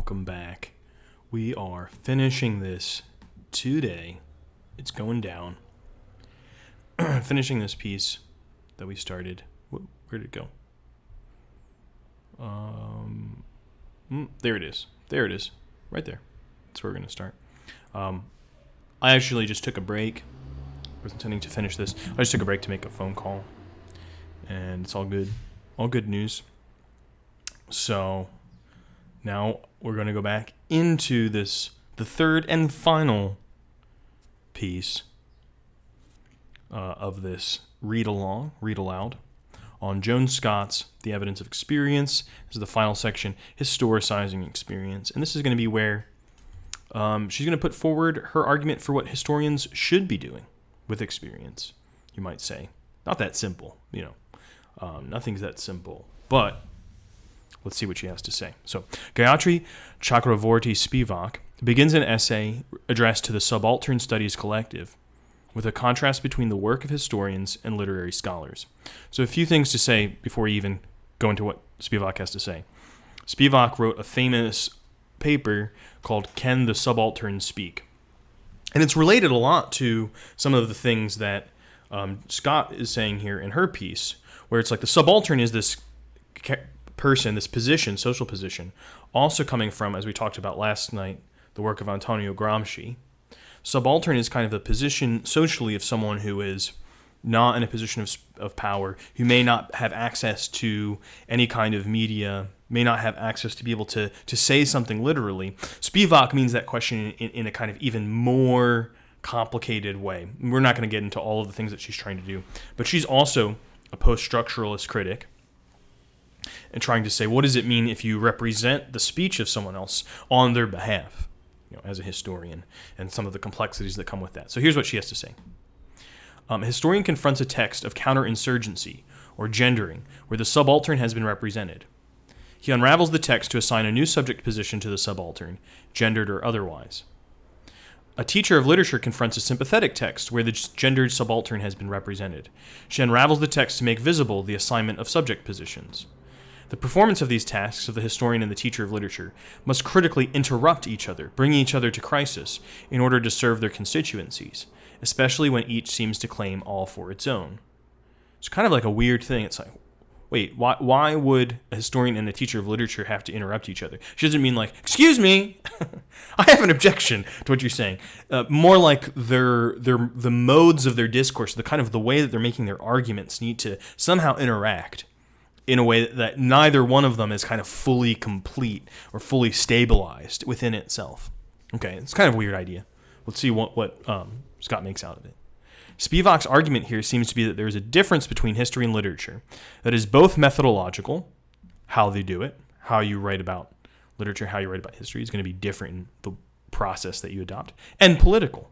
welcome back. We are finishing this today. It's going down. Finishing this piece that we started. Where did it go? There it is. There it is. Right there. That's where we're going to start. I actually just took a break. I was intending to finish this. I just took a break to make a phone call. And it's all good. All good news. So now we're going to go back into this, the third and final piece of this read aloud on Joan Scott's The Evidence of Experience. This is the final section, Historicizing Experience. And this is going to be where she's going to put forward her argument for what historians should be doing with experience, you might say. Not that simple, nothing's that simple. But let's see what she has to say. So, Gayatri Chakravorty Spivak begins an essay addressed to the Subaltern Studies Collective with a contrast between the work of historians and literary scholars. So a few things to say before we even go into what Spivak has to say. Spivak wrote a famous paper called Can the Subaltern Speak? And it's related a lot to some of the things that Scott is saying here in her piece, where it's like the subaltern is this person, this position, social position, also coming from, as we talked about last night, the work of Antonio Gramsci. Subaltern is kind of the position socially of someone who is not in a position of power, who may not have access to any kind of media, may not have access to be able to say something literally. Spivak means that question in a kind of even more complicated way. We're not going to get into all of the things that she's trying to do, but she's also a post-structuralist critic and trying to say, what does it mean if you represent the speech of someone else on their behalf, as a historian, and some of the complexities that come with that. So here's what she has to say. A historian confronts a text of counterinsurgency or gendering where the subaltern has been represented. He unravels the text to assign a new subject position to the subaltern, gendered or otherwise. A teacher of literature confronts a sympathetic text where the gendered subaltern has been represented. She unravels the text to make visible the assignment of subject positions. The performance of these tasks of the historian and the teacher of literature must critically interrupt each other, bringing each other to crisis in order to serve their constituencies, especially when each seems to claim all for its own. It's kind of like a weird thing. It's like, wait, why would a historian and a teacher of literature have to interrupt each other? She doesn't mean like, excuse me, I have an objection to what you're saying. More like the modes of their discourse, the way that they're making their arguments need to somehow interact in a way that neither one of them is kind of fully complete or fully stabilized within itself. Okay, it's kind of a weird idea. Let's see what Scott makes out of it. Spivak's argument here seems to be that there is a difference between history and literature that is both methodological, how they do it, how you write about literature, how you write about history is going to be different in the process that you adopt, and political.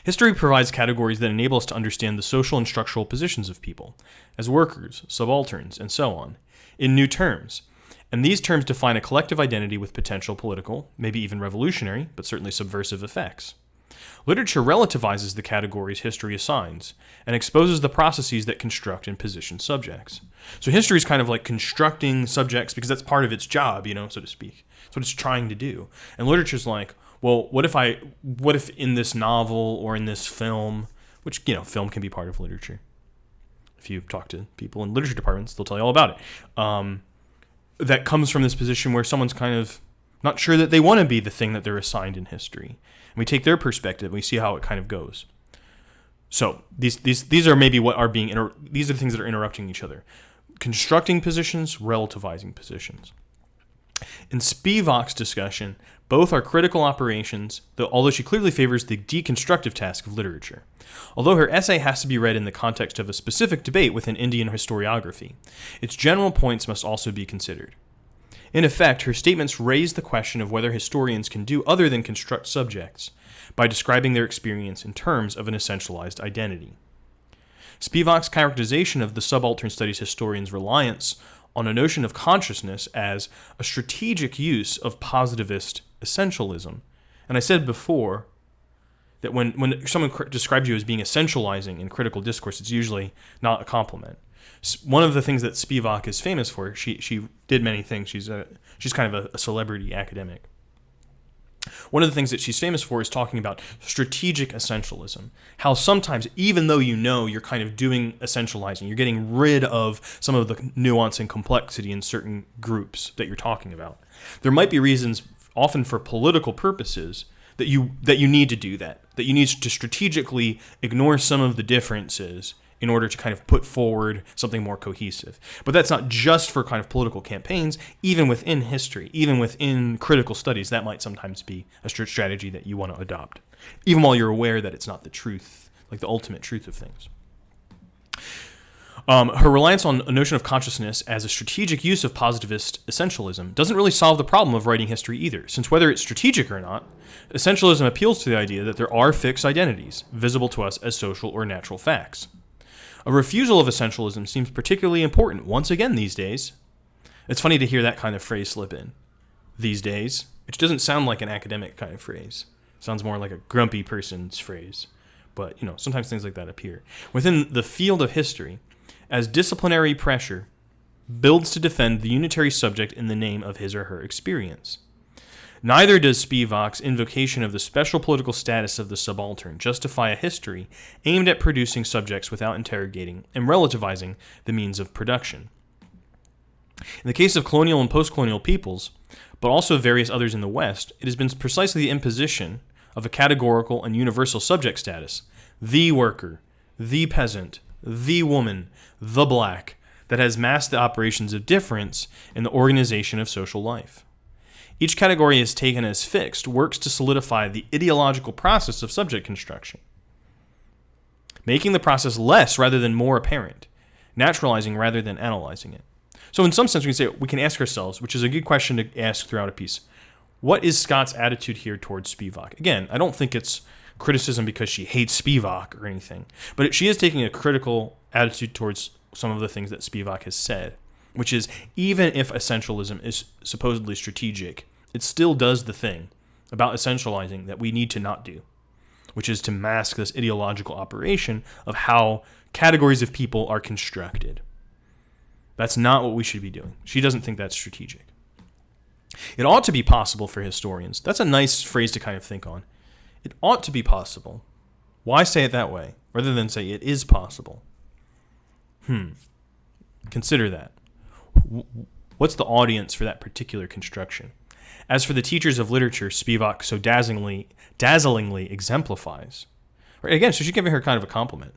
History provides categories that enable us to understand the social and structural positions of people, as workers, subalterns, and so on, in new terms. And these terms define a collective identity with potential political, maybe even revolutionary, but certainly subversive effects. Literature relativizes the categories history assigns and exposes the processes that construct and position subjects. So history is kind of like constructing subjects because that's part of its job, so to speak. That's what it's trying to do. And literature's like, well, what if in this novel or in this film, which, film can be part of literature. If you talk to people in literature departments, they'll tell you all about it. That comes from this position where someone's kind of not sure that they want to be the thing that they're assigned in history. And we take their perspective and we see how it kind of goes. So these are maybe what are being, these are the things that are interrupting each other. Constructing positions, relativizing positions. In Spivak's discussion, both are critical operations, although she clearly favors the deconstructive task of literature. Although her essay has to be read in the context of a specific debate within Indian historiography, its general points must also be considered. In effect, her statements raise the question of whether historians can do other than construct subjects by describing their experience in terms of an essentialized identity. Spivak's characterization of the subaltern studies historian's reliance on a notion of consciousness as a strategic use of positivist essentialism. And I said before that when someone describes you as being essentializing in critical discourse, it's usually not a compliment. One of the things that Spivak is famous for, she did many things. She's She's kind of a celebrity academic. One of the things that she's famous for is talking about strategic essentialism. How sometimes, even though you know you're kind of doing essentializing, you're getting rid of some of the nuance and complexity in certain groups that you're talking about. There might be reasons, often for political purposes, that you need to do that you need to strategically ignore some of the differences in order to kind of put forward something more cohesive. But that's not just for kind of political campaigns. Even within history, even within critical studies, that might sometimes be a strategy that you want to adopt, even while you're aware that it's not the truth, like the ultimate truth of things. Her reliance on a notion of consciousness as a strategic use of positivist essentialism doesn't really solve the problem of writing history either, since whether it's strategic or not, essentialism appeals to the idea that there are fixed identities, visible to us as social or natural facts. A refusal of essentialism seems particularly important once again these days. It's funny to hear that kind of phrase slip in. These days, which doesn't sound like an academic kind of phrase. It sounds more like a grumpy person's phrase. But, sometimes things like that appear. Within the field of history, as disciplinary pressure builds to defend the unitary subject in the name of his or her experience. Neither does Spivak's invocation of the special political status of the subaltern justify a history aimed at producing subjects without interrogating and relativizing the means of production. In the case of colonial and post-colonial peoples, but also various others in the West, it has been precisely the imposition of a categorical and universal subject status, the worker, the peasant, the woman, the black, that has masked the operations of difference in the organization of social life. Each category is taken as fixed, works to solidify the ideological process of subject construction, making the process less rather than more apparent, naturalizing rather than analyzing it. So in some sense, we can ask ourselves, which is a good question to ask throughout a piece, what is Scott's attitude here towards Spivak? Again, I don't think it's criticism because she hates Spivak or anything, but she is taking a critical attitude towards some of the things that Spivak has said, which is even if essentialism is supposedly strategic, it still does the thing about essentializing that we need to not do, which is to mask this ideological operation of how categories of people are constructed. That's not what we should be doing. She doesn't think that's strategic. It ought to be possible for historians. That's a nice phrase to kind of think on. It ought to be possible. Why say it that way, rather than say it is possible? Consider that. What's the audience for that particular construction? As for the teachers of literature Spivak so dazzlingly exemplifies, right, again, so she's giving her kind of a compliment.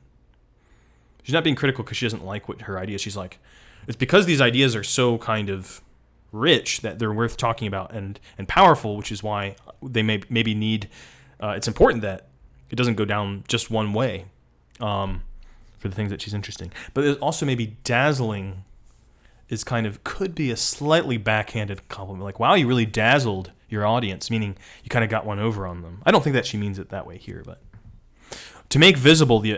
She's not being critical because she doesn't like her ideas. She's like, it's because these ideas are so kind of rich that they're worth talking about and powerful, which is why they maybe need. It's important that it doesn't go down just one way for the things that she's interested in. But it also maybe dazzling is could be a slightly backhanded compliment. Like, wow, you really dazzled your audience, meaning you kind of got one over on them. I don't think that she means it that way here, but to make visible the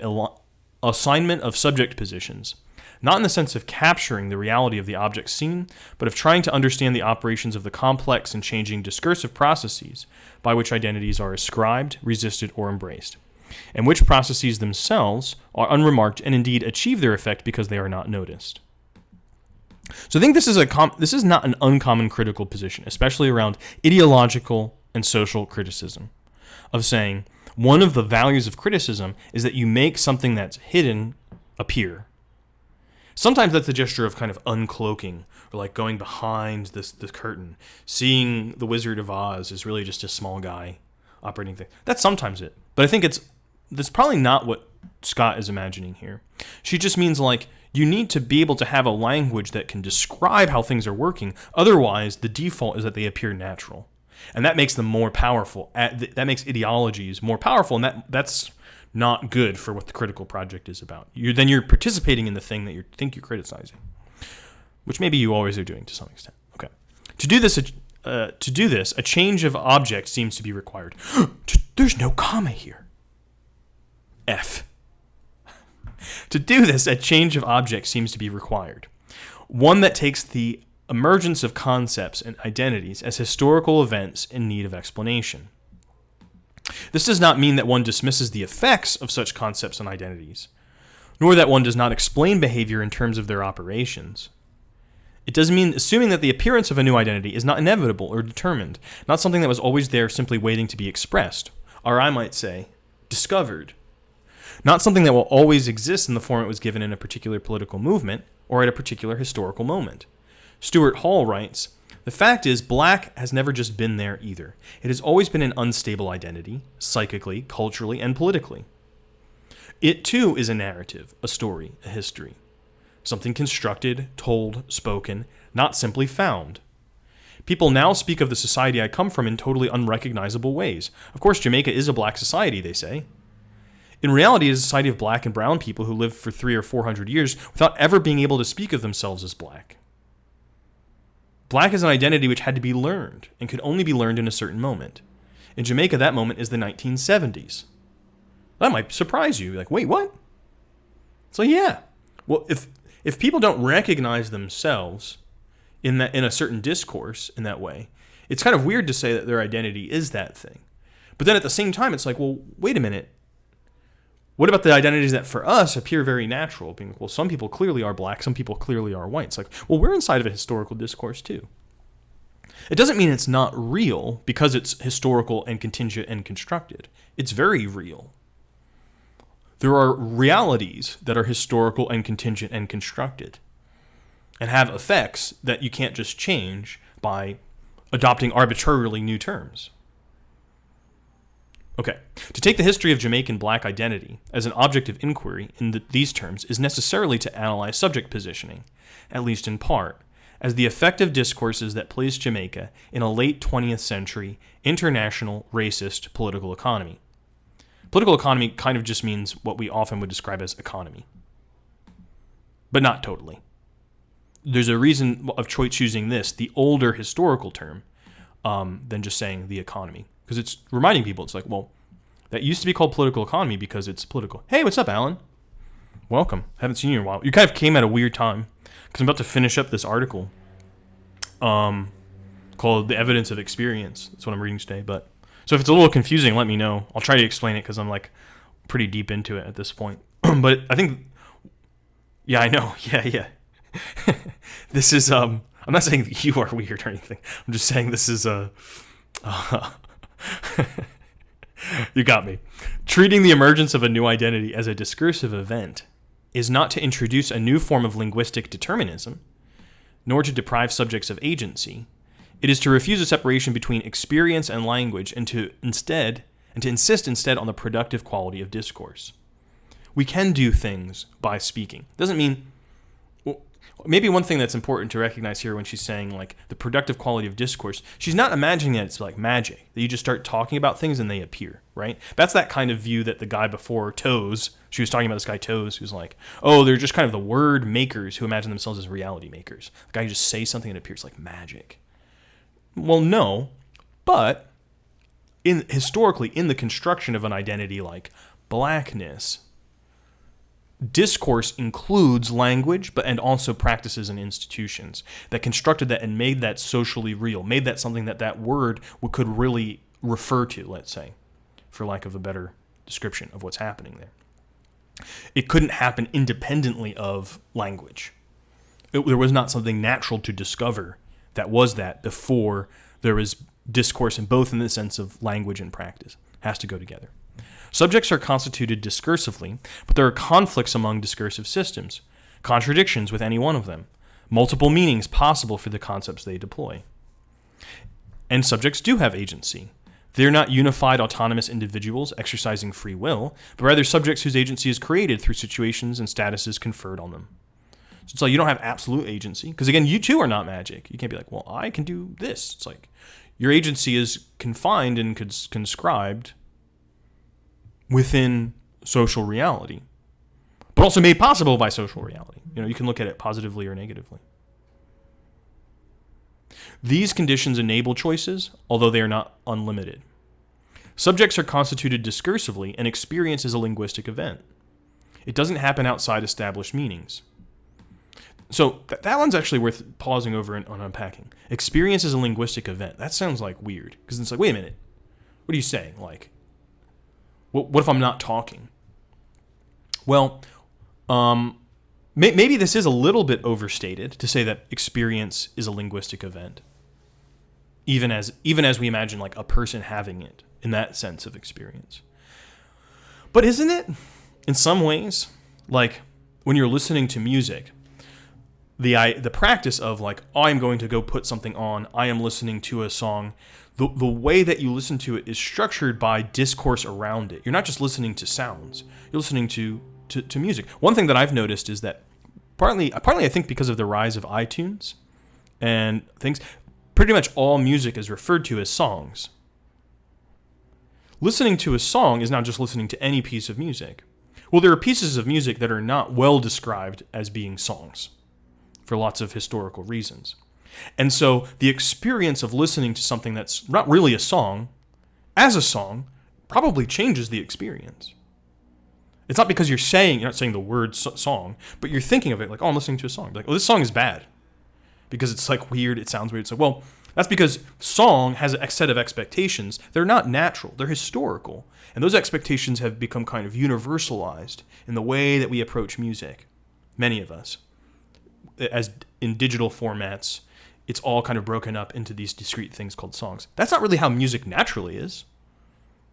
assignment of subject positions, not in the sense of capturing the reality of the object seen, but of trying to understand the operations of the complex and changing discursive processes by which identities are ascribed, resisted, or embraced, and which processes themselves are unremarked and indeed achieve their effect because they are not noticed. So I think this is not an uncommon critical position, especially around ideological and social criticism, of saying one of the values of criticism is that you make something that's hidden appear. Sometimes that's a gesture of kind of uncloaking, or like going behind the curtain. Seeing the Wizard of Oz is really just a small guy operating things. That's sometimes it. But I think that's probably not what Scott is imagining here. She just means like, you need to be able to have a language that can describe how things are working. Otherwise, the default is that they appear natural. And that makes them more powerful. That makes ideologies more powerful, and that's not good for what the critical project is about. You're participating in the thing that you think you're criticizing, which maybe you always are doing to some extent. Okay. To do this, a change of object seems to be required. There's no comma here. F. To do this, a change of object seems to be required. One that takes the emergence of concepts and identities as historical events in need of explanation. This does not mean that one dismisses the effects of such concepts and identities, nor that one does not explain behavior in terms of their operations. It doesn't mean assuming that the appearance of a new identity is not inevitable or determined, not something that was always there simply waiting to be expressed, or I might say, discovered. Not something that will always exist in the form it was given in a particular political movement or at a particular historical moment. Stuart Hall writes, "The fact is, black has never just been there either. It has always been an unstable identity, psychically, culturally, and politically. It too is a narrative, a story, a history. Something constructed, told, spoken, not simply found. People now speak of the society I come from in totally unrecognizable ways. Of course, Jamaica is a black society, they say. In reality, it is a society of black and brown people who lived for 300 or 400 years without ever being able to speak of themselves as black. Black is an identity which had to be learned and could only be learned in a certain moment. In Jamaica, that moment is the 1970s. That might surprise you. Like, wait, what? So yeah. Well, if people don't recognize themselves in a certain discourse in that way, it's kind of weird to say that their identity is that thing. But then at the same time, it's like, well, wait a minute. What about the identities that for us appear very natural? Being, well, some people clearly are black, some people clearly are white. It's like, well, we're inside of a historical discourse too. It doesn't mean it's not real because it's historical and contingent and constructed. It's very real. There are realities that are historical and contingent and constructed and have effects that you can't just change by adopting arbitrarily new terms. Okay, to take the history of Jamaican black identity as an object of inquiry in these terms is necessarily to analyze subject positioning, at least in part, as the effective discourses that place Jamaica in a late 20th century international racist political economy. Political economy kind of just means what we often would describe as economy, but not totally. There's a reason of choosing this, the older historical term, than just saying the economy. Because it's reminding people, it's like, well, that used to be called political economy because it's political. Hey, what's up, Alan? Welcome. Haven't seen you in a while. You kind of came at a weird time because I'm about to finish up this article called The Evidence of Experience. That's what I'm reading today. But so if it's a little confusing, let me know. I'll try to explain it because I'm like pretty deep into it at this point. But I think, yeah, I know. Yeah. This is, I'm not saying that you are weird or anything. I'm just saying this is you got me. Treating the emergence of a new identity as a discursive event is not to introduce a new form of linguistic determinism, nor to deprive subjects of agency. It is to refuse a separation between experience and language and to insist instead on the productive quality of discourse. We can do things by speaking. Doesn't mean, well, maybe one thing that's important to recognize here when she's saying like the productive quality of discourse, she's not imagining that it's like magic, that you just start talking about things and they appear, right? That's that kind of view that the guy before Toes, she was talking about this guy Toes, who's like, oh, they're just kind of the word makers who imagine themselves as reality makers. The guy who just says something and it appears like magic. Well, no, but historically, in the construction of an identity like blackness, discourse includes language, and also practices and institutions that constructed that and made that socially real, made that something that word could really refer to, let's say, for lack of a better description of what's happening there. It couldn't happen independently of language. There was not something natural to discover that was that before there was discourse, in both in the sense of language and practice. It has to go together. Subjects are constituted discursively, but there are conflicts among discursive systems, contradictions with any one of them, multiple meanings possible for the concepts they deploy. And subjects do have agency. They're not unified autonomous individuals exercising free will, but rather subjects whose agency is created through situations and statuses conferred on them. So it's like you don't have absolute agency, because again, you too are not magic. You can't be like, well, I can do this. It's like your agency is confined and conscribed within social reality, but also made possible by social reality. You know, you can look at it positively or negatively. These conditions enable choices, although they are not unlimited. Subjects are constituted discursively, and experience is a linguistic event. It doesn't happen outside established meanings. So that one's actually worth pausing over and unpacking. Experience is a linguistic event. That sounds like weird, because it's like, wait a minute, what are you saying? Like, what if I'm not talking? Well, maybe this is a little bit overstated to say that experience is a linguistic event, even as we imagine like a person having it in that sense of experience. But isn't it, in some ways, like when you're listening to music, the practice of like, oh, I'm going to go put something on, I am listening to a song, the way that you listen to it is structured by discourse around it. You're not just listening to sounds, you're listening to music. One thing that I've noticed is that partly I think because of the rise of iTunes and things, pretty much all music is referred to as songs. Listening to a song is not just listening to any piece of music. Well, there are pieces of music that are not well described as being songs for lots of historical reasons. And so the experience of listening to something that's not really a song, as a song, probably changes the experience. It's not because you're not saying the word song, but you're thinking of it like, oh, I'm listening to a song. Like, oh, this song is bad because it's like weird, it sounds weird. It's like, well, that's because song has a set of expectations. They're not natural, they're historical. And those expectations have become kind of universalized in the way that we approach music. Many of us. As in digital formats, it's all kind of broken up into these discrete things called songs. That's not really how music naturally is.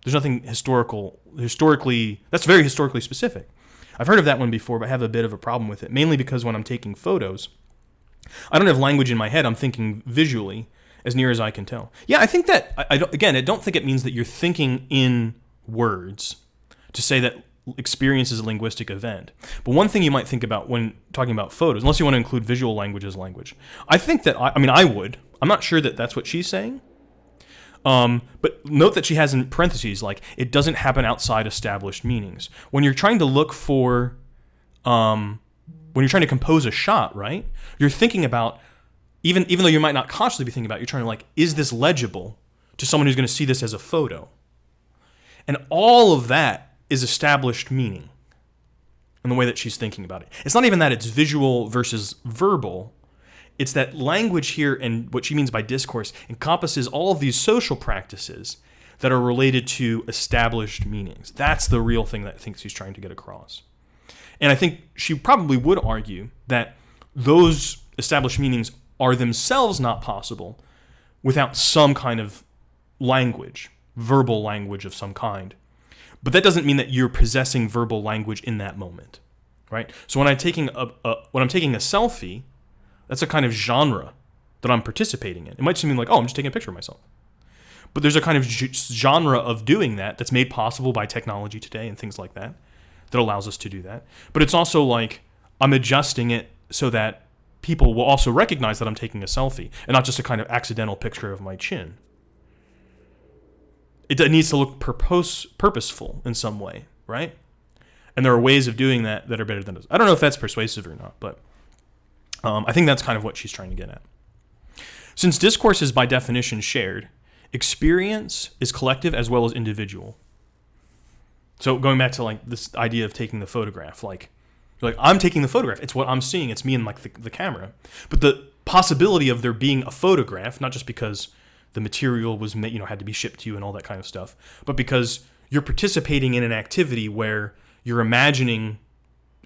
There's nothing historically, that's very historically specific. I've heard of that one before, but I have a bit of a problem with it, mainly because when I'm taking photos, I don't have language in my head, I'm thinking visually, as near as I can tell. Yeah, I think that, I don't think it means that you're thinking in words to say that experience is a linguistic event. But one thing you might think about when talking about photos, unless you want to include visual language as language, I think that, I would. I'm not sure that that's what she's saying. But note that she has in parentheses, like, it doesn't happen outside established meanings. When you're trying to look for, when you're trying to compose a shot, right? You're thinking about, even though you might not consciously be thinking about it, you're trying to like, is this legible to someone who's going to see this as a photo? And all of that is established meaning in the way that she's thinking about it. It's not even that it's visual versus verbal. It's that language here, and what she means by discourse, encompasses all of these social practices that are related to established meanings. That's the real thing that I think she's trying to get across. And I think she probably would argue that those established meanings are themselves not possible without some kind of language, verbal language of some kind. But that doesn't mean that you're possessing verbal language in that moment, right? So when I'm taking a selfie, that's a kind of genre that I'm participating in. It might seem like, oh, I'm just taking a picture of myself. But there's a kind of genre of doing that that's made possible by technology today and things like that allows us to do that. But it's also like I'm adjusting it so that people will also recognize that I'm taking a selfie and not just a kind of accidental picture of my chin. It needs to look purposeful in some way, right? And there are ways of doing that that are better than those. I don't know if that's persuasive or not, but I think that's kind of what she's trying to get at. Since discourse is by definition shared, experience is collective as well as individual. So going back to like this idea of taking the photograph, like I'm taking the photograph. It's what I'm seeing. It's me and like the camera. But the possibility of there being a photograph, not just because the material was made, had to be shipped to you and all that kind of stuff, but because you're participating in an activity where you're imagining,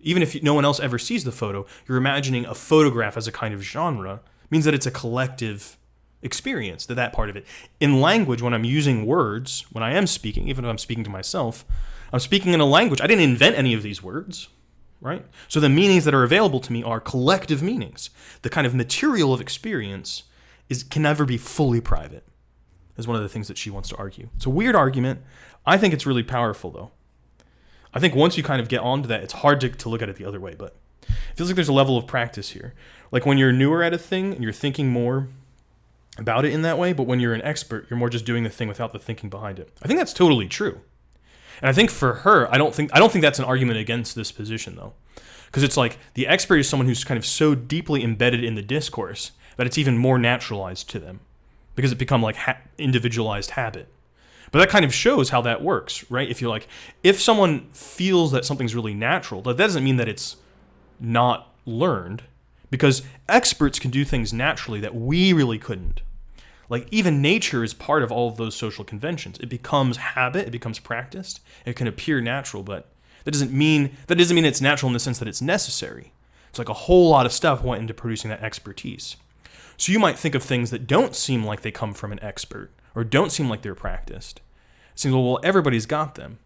even if no one else ever sees the photo, you're imagining a photograph as a kind of genre, means that it's a collective experience, that part of it. In language, when I'm using words, when I am speaking, even if I'm speaking to myself, I'm speaking in a language. I didn't invent any of these words, right? So the meanings that are available to me are collective meanings. The kind of material of experience can never be fully private, is one of the things that she wants to argue. It's a weird argument. I think it's really powerful, though. I think once you kind of get onto that, it's hard to look at it the other way, but it feels like there's a level of practice here. Like when you're newer at a thing and you're thinking more about it in that way, but when you're an expert, you're more just doing the thing without the thinking behind it. I think that's totally true. And I think for her, I don't think that's an argument against this position, though. Because it's like the expert is someone who's kind of so deeply embedded in the discourse that it's even more naturalized to them because it become like individualized habit. But that kind of shows how that works, right? If someone feels that something's really natural, that doesn't mean that it's not learned, because experts can do things naturally that we really couldn't. Like even nature is part of all of those social conventions. It becomes habit, it becomes practiced, it can appear natural, but that doesn't mean it's natural in the sense that it's necessary. It's like a whole lot of stuff went into producing that expertise. So you might think of things that don't seem like they come from an expert or don't seem like they're practiced. It seems, well, everybody's got them.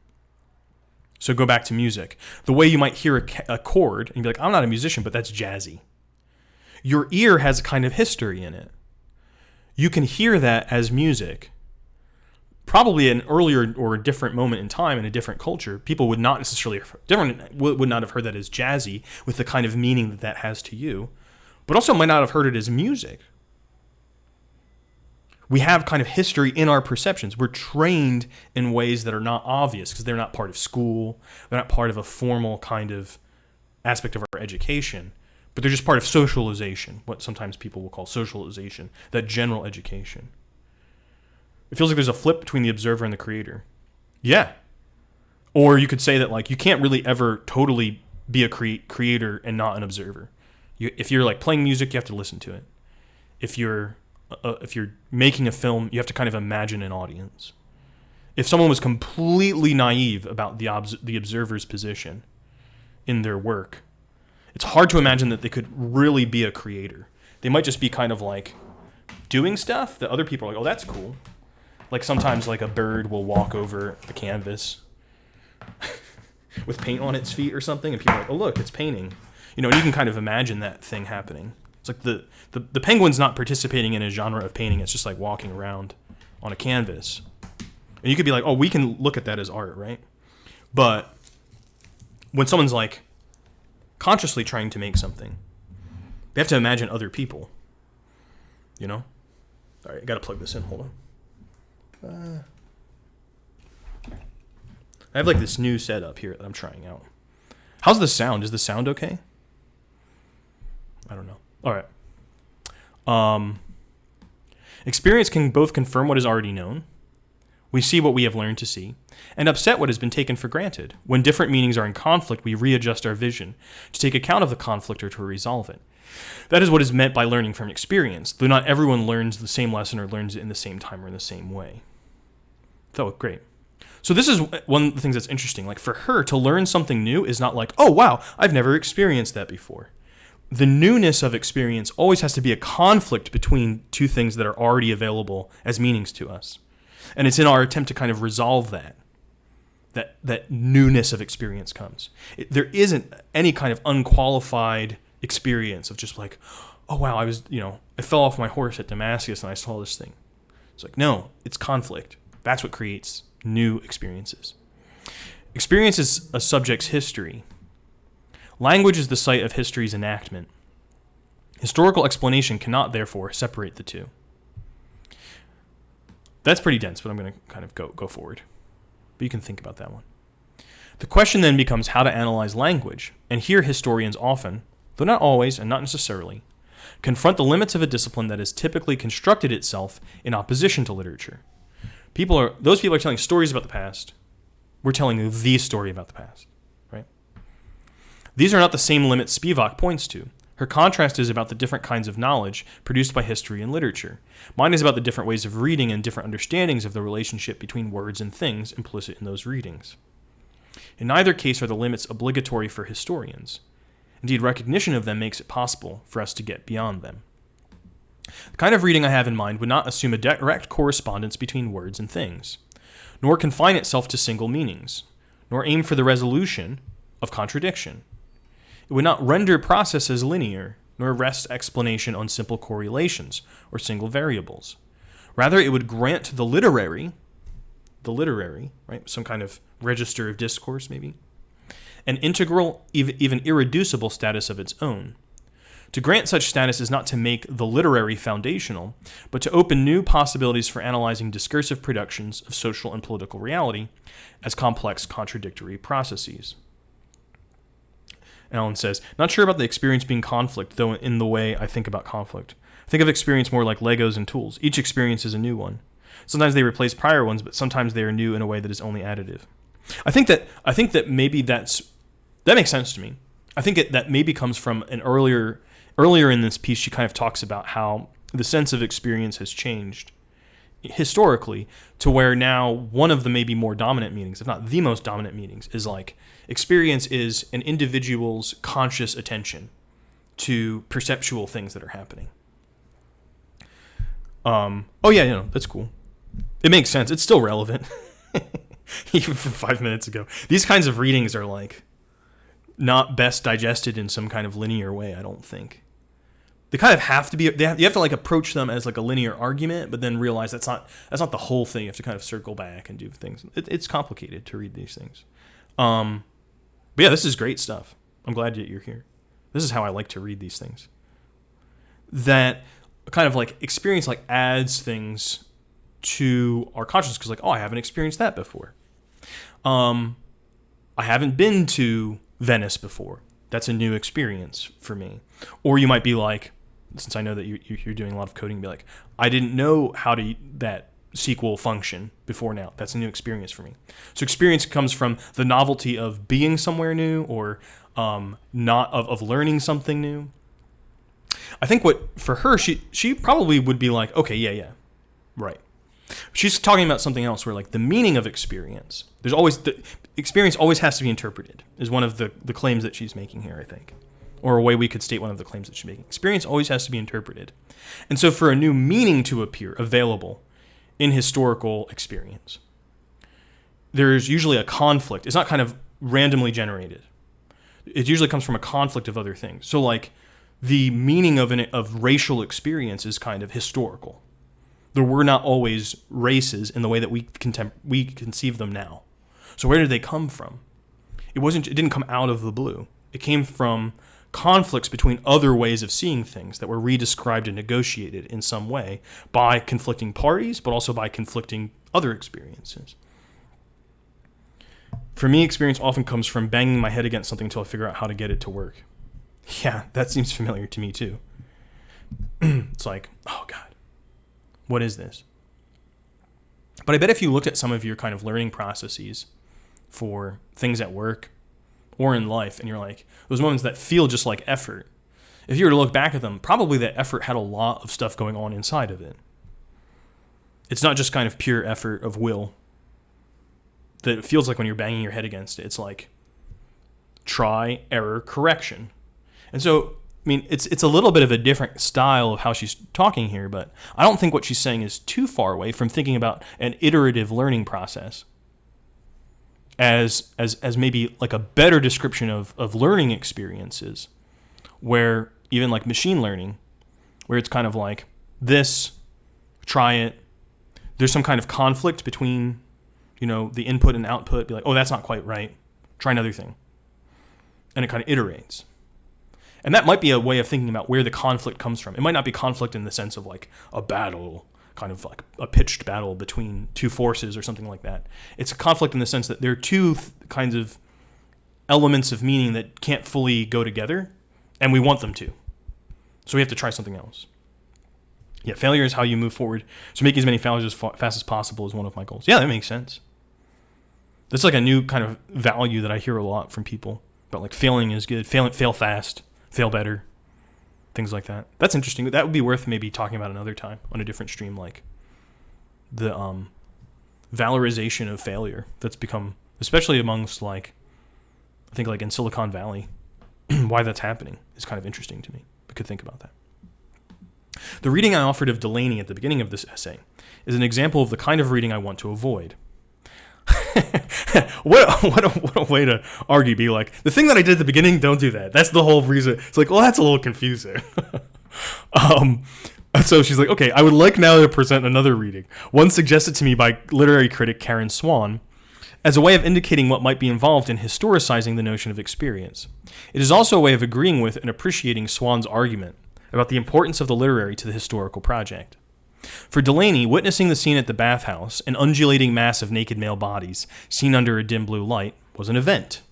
So go back to music. The way you might hear a chord and you'd be like, I'm not a musician, but that's jazzy. Your ear has a kind of history in it. You can hear that as music. Probably an earlier or a different moment in time in a different culture, people would not necessarily would not have heard that as jazzy with the kind of meaning that that has to you, but also might not have heard it as music. We have kind of history in our perceptions. We're trained in ways that are not obvious because they're not part of school. They're not part of a formal kind of aspect of our education, but they're just part of socialization, what sometimes people will call socialization, that general education. It feels like there's a flip between the observer and the creator. Yeah. Or you could say that like you can't really ever totally be a creator and not an observer. If you're like playing music, you have to listen to it. If you're making a film, you have to kind of imagine an audience. If someone was completely naive about the observer's position in their work, it's hard to imagine that they could really be a creator. They might just be kind of like doing stuff that other people are like, oh, that's cool. Like sometimes like a bird will walk over the canvas with paint on its feet or something, and people are like, oh, look, it's painting. You know, and you can kind of imagine that thing happening. It's like the penguin's not participating in a genre of painting. It's just like walking around on a canvas. And you could be like, oh, we can look at that as art, right? But when someone's like consciously trying to make something, they have to imagine other people, you know? All right, I got to plug this in. Hold on. I have like this new setup here that I'm trying out. How's the sound? Is the sound okay? I don't know. All right. Experience can both confirm what is already known. We see what we have learned to see, and upset what has been taken for granted. When different meanings are in conflict, we readjust our vision to take account of the conflict or to resolve it. That is what is meant by learning from experience, though not everyone learns the same lesson or learns it in the same time or in the same way. Oh, great. So this is one of the things that's interesting. Like for her, to learn something new is not like, oh, wow, I've never experienced that before. The newness of experience always has to be a conflict between two things that are already available as meanings to us. And it's in our attempt to kind of resolve that newness of experience comes. There isn't any kind of unqualified experience of just like, oh, wow, I fell off my horse at Damascus and I saw this thing. It's like, no, it's conflict. That's what creates new experiences. Experience is a subject's history. Language is the site of history's enactment. Historical explanation cannot, therefore, separate the two. That's pretty dense, but I'm going to kind of go forward. But you can think about that one. The question then becomes how to analyze language, and here historians often, though not always and not necessarily, confront the limits of a discipline that has typically constructed itself in opposition to literature. Those people are telling stories about the past. We're telling the story about the past, right? These are not the same limits Spivak points to. Her contrast is about the different kinds of knowledge produced by history and literature. Mine is about the different ways of reading and different understandings of the relationship between words and things implicit in those readings. In neither case are the limits obligatory for historians. Indeed, recognition of them makes it possible for us to get beyond them. The kind of reading I have in mind would not assume a direct correspondence between words and things, nor confine itself to single meanings, nor aim for the resolution of contradiction. It would not render processes linear, nor rest explanation on simple correlations or single variables. Rather, it would grant to the literary, right, some kind of register of discourse maybe, an integral, even irreducible status of its own. To grant such status is not to make the literary foundational, but to open new possibilities for analyzing discursive productions of social and political reality as complex contradictory processes. Alan says, not sure about the experience being conflict, though in the way I think about conflict. I think of experience more like Legos and tools. Each experience is a new one. Sometimes they replace prior ones, but sometimes they are new in a way that is only additive. I think that maybe that makes sense to me. I think that maybe comes from an earlier in this piece. She kind of talks about how the sense of experience has changed historically to where now one of the maybe more dominant meanings, if not the most dominant meanings, is like experience is an individual's conscious attention. to perceptual things that are happening. Oh yeah, that's cool. It makes sense. It's still relevant. Even from 5 minutes ago. These kinds of readings are like not best digested in some kind of linear way, I don't think. They kind of have to be, you have to like approach them as like a linear argument, but then realize that's not the whole thing. You have to kind of circle back and do things. It's complicated to read these things. But yeah, this is great stuff. I'm glad that you're here. This is how I like to read these things. That kind of like experience like adds things to our consciousness, because like, oh, I haven't experienced that before. I haven't been to Venice before. That's a new experience for me. Or you might be like, since I know that you're doing a lot of coding, be like, I didn't know how to that SQL function before now. That's a new experience for me. So experience comes from the novelty of being somewhere new, or not of learning something new. I think what for her, she probably would be like, okay, yeah, right. She's talking about something else where like the meaning of experience, the experience always has to be interpreted, is one of the claims that she's making here, I think. Or a way we could state one of the claims that she's making. Experience always has to be interpreted. And so for a new meaning to appear available in historical experience, there's usually a conflict. It's not kind of randomly generated. It usually comes from a conflict of other things. So like the meaning of racial experience is kind of historical. There were not always races in the way that we conceive them now. So where did they come from? It didn't come out of the blue. It came from conflicts between other ways of seeing things that were redescribed and negotiated in some way by conflicting parties, but also by conflicting other experiences. For me, experience often comes from banging my head against something until I figure out how to get it to work. Yeah, that seems familiar to me too. It's like, oh God. What is this? But I bet if you looked at some of your kind of learning processes for things at work or in life, and you're like, those moments that feel just like effort, if you were to look back at them, probably that effort had a lot of stuff going on inside of it. It's not just kind of pure effort of will that it feels like when you're banging your head against it. It's like try, error, correction. And so, I mean, it's a little bit of a different style of how she's talking here, but I don't think what she's saying is too far away from thinking about an iterative learning process as maybe like a better description of learning experiences, where even like machine learning, where it's kind of like this, try it, there's some kind of conflict between, the input and output, be like, oh, that's not quite right, try another thing. And it kind of iterates. And that might be a way of thinking about where the conflict comes from. It might not be conflict in the sense of like a battle, kind of like a pitched battle between two forces or something like that. It's a conflict in the sense that there are two kinds of elements of meaning that can't fully go together, and we want them to. So we have to try something else. Yeah, failure is how you move forward. So making as many failures as fast as possible is one of my goals. Yeah, that makes sense. That's like a new kind of value that I hear a lot from people about like failing is good, fail fast. Fail better, things like that. That's interesting. That would be worth maybe talking about another time on a different stream, like the valorization of failure that's become, especially amongst like, I think like in Silicon Valley, why that's happening is kind of interesting to me. We could think about that. The reading I offered of Delaney at the beginning of this essay is an example of the kind of reading I want to avoid. What a way to argue. Be like, the thing that I did at the beginning, don't do that. That's the whole reason. It's like, well, that's a little confusing. So she's like, okay, I would like now to present another reading, one suggested to me by literary critic Karen Swan, as a way of indicating what might be involved in historicizing the notion of experience. It is also a way of agreeing with and appreciating Swan's argument about the importance of the literary to the historical project. For Delaney, witnessing the scene at the bathhouse, an undulating mass of naked male bodies seen under a dim blue light, was an event.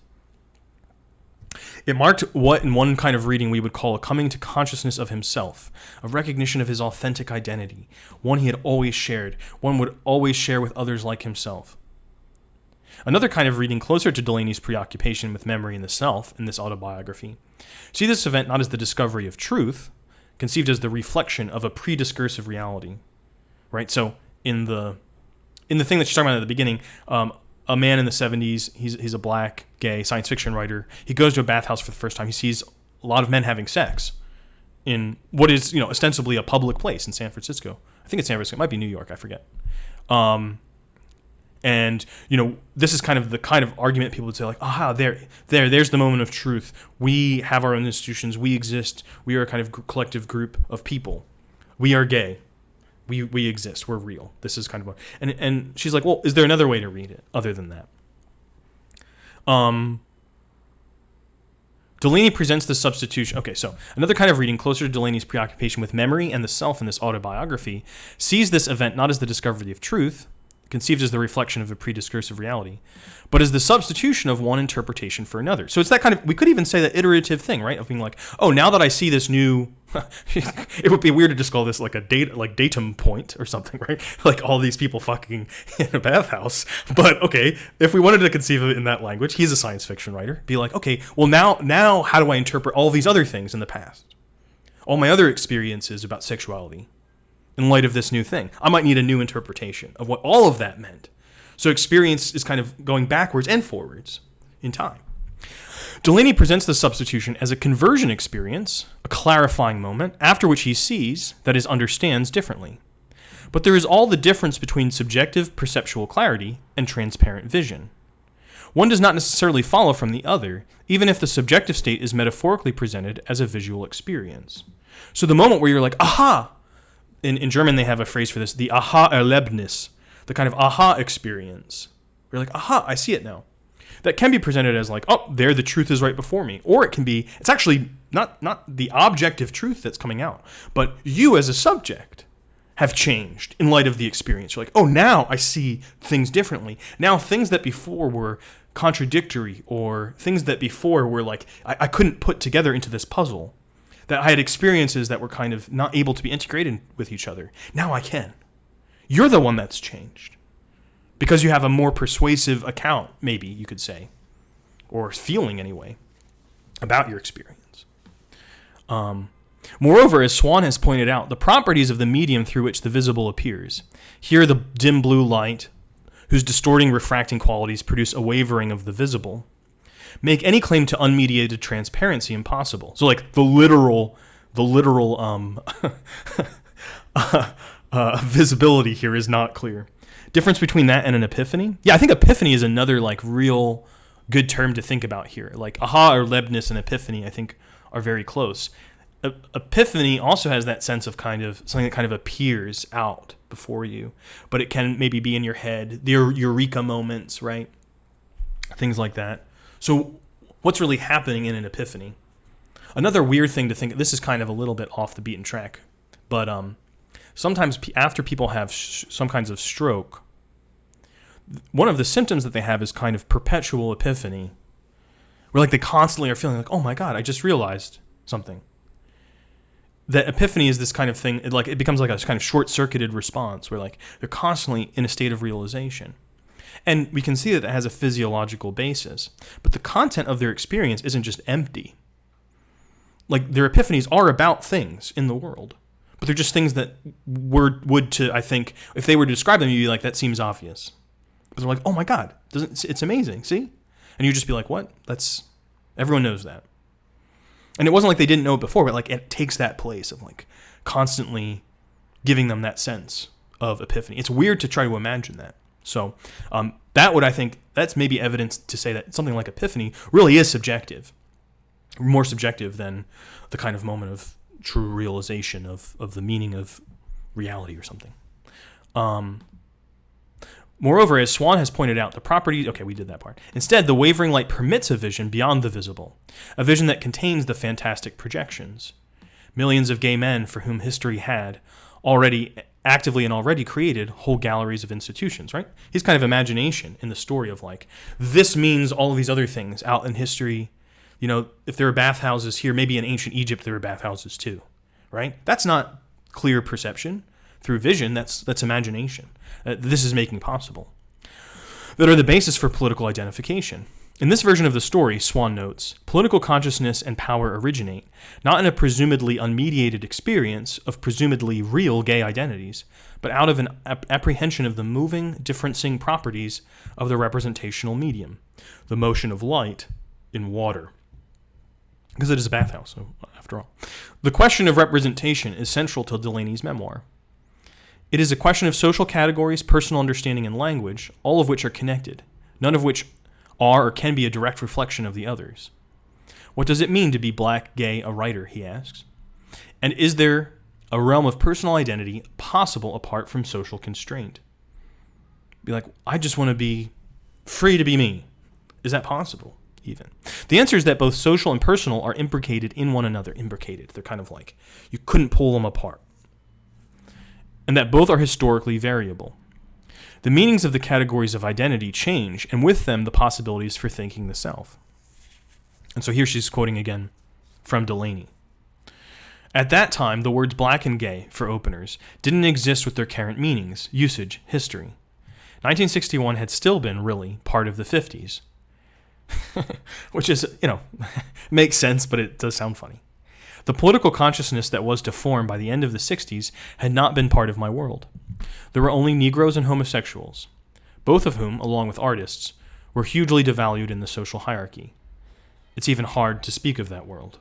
It marked what in one kind of reading we would call a coming to consciousness of himself, a recognition of his authentic identity, one he had always shared, one would always share with others like himself. Another kind of reading closer to Delaney's preoccupation with memory and the self in this autobiography see this event not as the discovery of truth, conceived as the reflection of a pre-discursive reality, right? So in the thing that she's talking about at the beginning, a man in the 70s, he's a black, gay science fiction writer. He goes to a bathhouse for the first time. He sees a lot of men having sex in what is, ostensibly a public place in San Francisco. I think it's San Francisco. It might be New York. I forget. And, this is kind of the kind of argument people would say, like, aha, there's the moment of truth. We have our own institutions. We exist. We are a kind of collective group of people. We are gay. We exist. We're real. This is kind of what... And she's like, well, is there another way to read it other than that? Delaney presents the substitution... Okay, so another kind of reading closer to Delaney's preoccupation with memory and the self in this autobiography sees this event not as the discovery of truth, conceived as the reflection of a prediscursive reality, but as the substitution of one interpretation for another. So it's that kind of... We could even say that iterative thing, right? Of being like, oh, now that I see this new... It would be weird to just call this like a datum point or something, right? Like all these people fucking in a bathhouse. But okay, if we wanted to conceive of it in that language, he's a science fiction writer. Be like, okay, well now how do I interpret all these other things in the past? All my other experiences about sexuality in light of this new thing. I might need a new interpretation of what all of that meant. So experience is kind of going backwards and forwards in time. Delaney presents the substitution as a conversion experience, a clarifying moment, after which he sees, that is, understands differently. But there is all the difference between subjective perceptual clarity and transparent vision. One does not necessarily follow from the other, even if the subjective state is metaphorically presented as a visual experience. So the moment where you're like, aha! In German they have a phrase for this, the aha-Erlebnis, the kind of aha experience. You're like, aha, I see it now. That can be presented as like, oh, there, the truth is right before me. Or it can be, it's actually not the objective truth that's coming out, but you as a subject have changed in light of the experience. You're like, oh, now I see things differently. Now things that before were contradictory or things that before were like, I couldn't put together into this puzzle, that I had experiences that were kind of not able to be integrated with each other. Now I can. You're the one that's changed. Because you have a more persuasive account, maybe you could say, or feeling anyway, about your experience. Moreover, as Swan has pointed out, the properties of the medium through which the visible appears, here the dim blue light, whose distorting, refracting qualities produce a wavering of the visible, make any claim to unmediated transparency impossible. So, like the literal visibility here is not clear. Difference between that and an epiphany? Yeah, I think epiphany is another like real good term to think about here. Like aha or Leibniz and epiphany, I think, are very close. Epiphany also has that sense of kind of something that kind of appears out before you, but it can maybe be in your head, the eureka moments, right? Things like that. So what's really happening in an epiphany? Another weird thing to think, this is kind of a little bit off the beaten track, but sometimes after people have some kinds of stroke, one of the symptoms that they have is kind of perpetual epiphany, where like they constantly are feeling like, oh my God, I just realized something. That epiphany is this kind of thing, it becomes like a kind of short-circuited response where like they're constantly in a state of realization. And we can see that it has a physiological basis, but the content of their experience isn't just empty. Like their epiphanies are about things in the world, but they're just things that would to, I think, if they were to describe them, you'd be like, that seems obvious. But they're like, oh my God, it's amazing, see? And you'd just be like, what? Everyone knows that. And it wasn't like they didn't know it before, but like it takes that place of like constantly giving them that sense of epiphany. It's weird to try to imagine that. So I think that's maybe evidence to say that something like epiphany really is subjective, more subjective than the kind of moment of true realization of the meaning of reality or something. Moreover, as Swan has pointed out, the property... Okay, we did that part. Instead, the wavering light permits a vision beyond the visible, a vision that contains the fantastic projections. Millions of gay men for whom history had already created whole galleries of institutions, right? His kind of imagination in the story of like, this means all of these other things out in history. You know, if there are bathhouses here, maybe in ancient Egypt there were bathhouses too, right? That's not clear perception through vision, that's imagination. This is making possible. That are the basis for political identification. In this version of the story, Swan notes, political consciousness and power originate, not in a presumedly unmediated experience of presumedly real gay identities, but out of an apprehension of the moving, differencing properties of the representational medium, the motion of light in water. because it is a bathhouse, so after all. The question of representation is central to Delaney's memoir. It is a question of social categories, personal understanding, and language, all of which are connected, none of which are or can be a direct reflection of the others. What does it mean to be black, gay, a writer, he asks. And is there a realm of personal identity possible apart from social constraint? Be like, I just want to be free to be me. Is that possible, even? The answer is that both social and personal are imbricated in one another. Imbricated. They're kind of like, you couldn't pull them apart. And that both are historically variable. The meanings of the categories of identity change, and with them the possibilities for thinking the self. And so here she's quoting again from Delaney. At that time, the words black and gay, for openers, didn't exist with their current meanings, usage, history. 1961 had still been, really, part of the 50s. Which is, makes sense, but it does sound funny. The political consciousness that was to form by the end of the 60s had not been part of my world. There were only Negroes and homosexuals, both of whom, along with artists, were hugely devalued in the social hierarchy. It's even hard to speak of that world.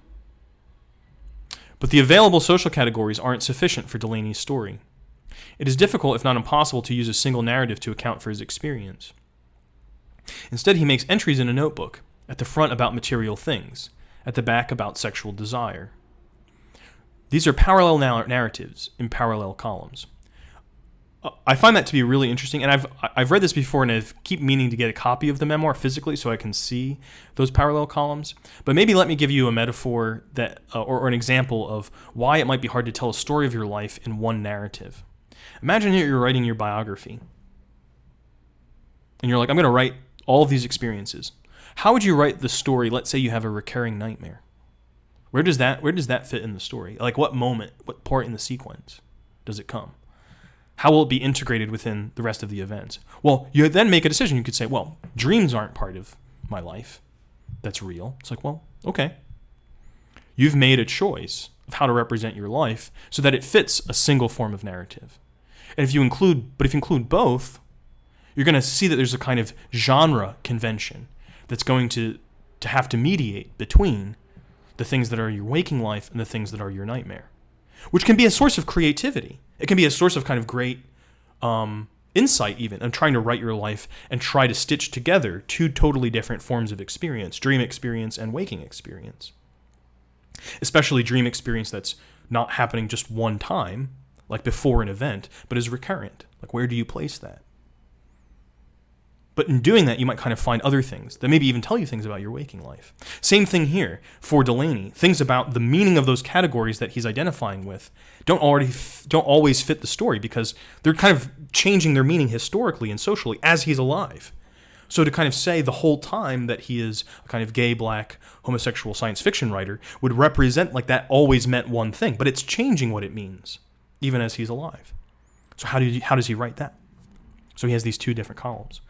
But the available social categories aren't sufficient for Delaney's story. It is difficult, if not impossible, to use a single narrative to account for his experience. Instead, he makes entries in a notebook, at the front about material things, at the back about sexual desire. These are parallel narratives in parallel columns. I find that to be really interesting, and I've read this before, and I keep meaning to get a copy of the memoir physically so I can see those parallel columns. But maybe let me give you a metaphor that, or an example of why it might be hard to tell a story of your life in one narrative. Imagine that you're writing your biography, and you're like, I'm going to write all of these experiences. How would you write the story? Let's say you have a recurring nightmare. Where does that fit in the story? Like what moment, what part in the sequence does it come? How will it be integrated within the rest of the events? Well, you then make a decision. You could say, well, dreams aren't part of my life. That's real. It's like, well, okay. You've made a choice of how to represent your life so that it fits a single form of narrative. And if you include both, you're going to see that there's a kind of genre convention that's going to have to mediate between the things that are your waking life and the things that are your nightmare, which can be a source of creativity. It can be a source of kind of great insight even, and trying to write your life and try to stitch together two totally different forms of experience, dream experience and waking experience. Especially dream experience that's not happening just one time, like before an event, but is recurrent. Like, where do you place that? But in doing that, you might kind of find other things that maybe even tell you things about your waking life. Same thing here for Delaney. Things about the meaning of those categories that he's identifying with don't always fit the story because they're kind of changing their meaning historically and socially as he's alive. So to kind of say the whole time that he is a kind of gay, black, homosexual science fiction writer would represent like that always meant one thing, but it's changing what it means even as he's alive. So how does he write that? So he has these two different columns.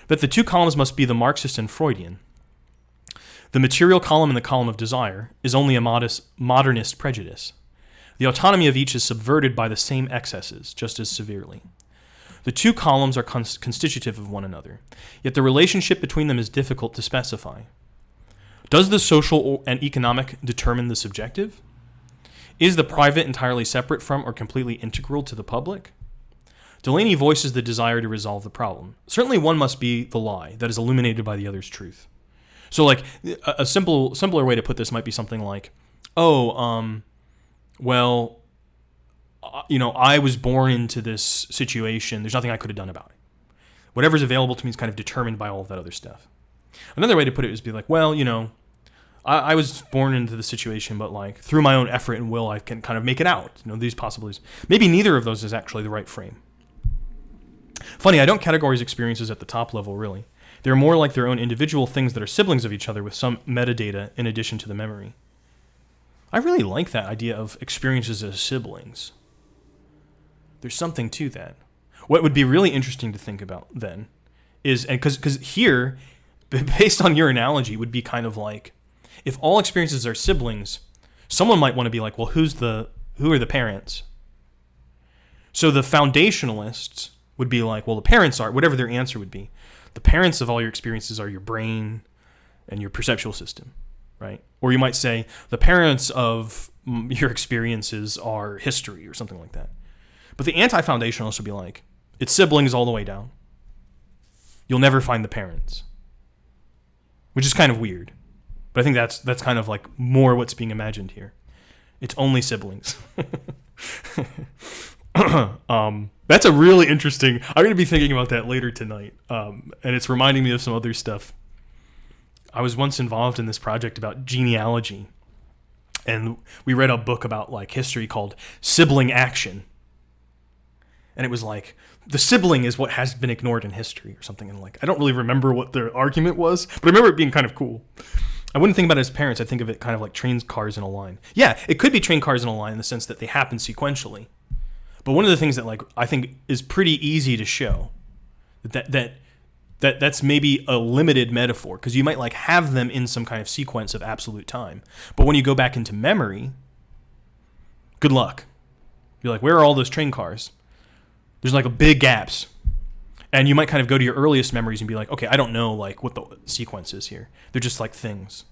That the two columns must be the Marxist and Freudian. The material column and the column of desire is only a modernist prejudice. The autonomy of each is subverted by the same excesses, just as severely. The two columns are constitutive of one another, yet the relationship between them is difficult to specify. Does the social and economic determine the subjective? Is the private entirely separate from or completely integral to the public? Delaney voices the desire to resolve the problem. Certainly one must be the lie that is illuminated by the other's truth. So like a simpler way to put this might be something like, I was born into this situation. There's nothing I could have done about it. Whatever's available to me is kind of determined by all of that other stuff. Another way to put it is be like, I was born into the situation, but like through my own effort and will, I can kind of make it out. These possibilities. Maybe neither of those is actually the right frame. Funny, I don't categorize experiences at the top level, really. They're more like their own individual things that are siblings of each other with some metadata in addition to the memory. I really like that idea of experiences as siblings. There's something to that. What would be really interesting to think about then is, and because here, based on your analogy, would be kind of like, if all experiences are siblings, someone might want to be like, well, who are the parents? So the foundationalists would be like, well, the parents are, whatever their answer would be. The parents of all your experiences are your brain and your perceptual system, right? Or you might say the parents of your experiences are history or something like that. But the anti-foundationalist would be like, it's siblings all the way down. You'll never find the parents. Which is kind of weird. But I think that's kind of like more what's being imagined here. It's only siblings. That's a really interesting... I'm going to be thinking about that later tonight. And it's reminding me of some other stuff. I was once involved in this project about genealogy. And we read a book about like history called Sibling Action. And it was like, the sibling is what has been ignored in history or something. And like, I don't really remember what the argument was, but I remember it being kind of cool. I wouldn't think about it as parents. I think of it kind of like train cars in a line. Yeah, it could be train cars in a line in the sense that they happen sequentially. But one of the things that like I think is pretty easy to show that's maybe a limited metaphor, because you might like have them in some kind of sequence of absolute time. But when you go back into memory, good luck. You're like, where are all those train cars? There's like a big gaps. And you might kind of go to your earliest memories and be like, okay, I don't know like what the sequence is here. They're just like things.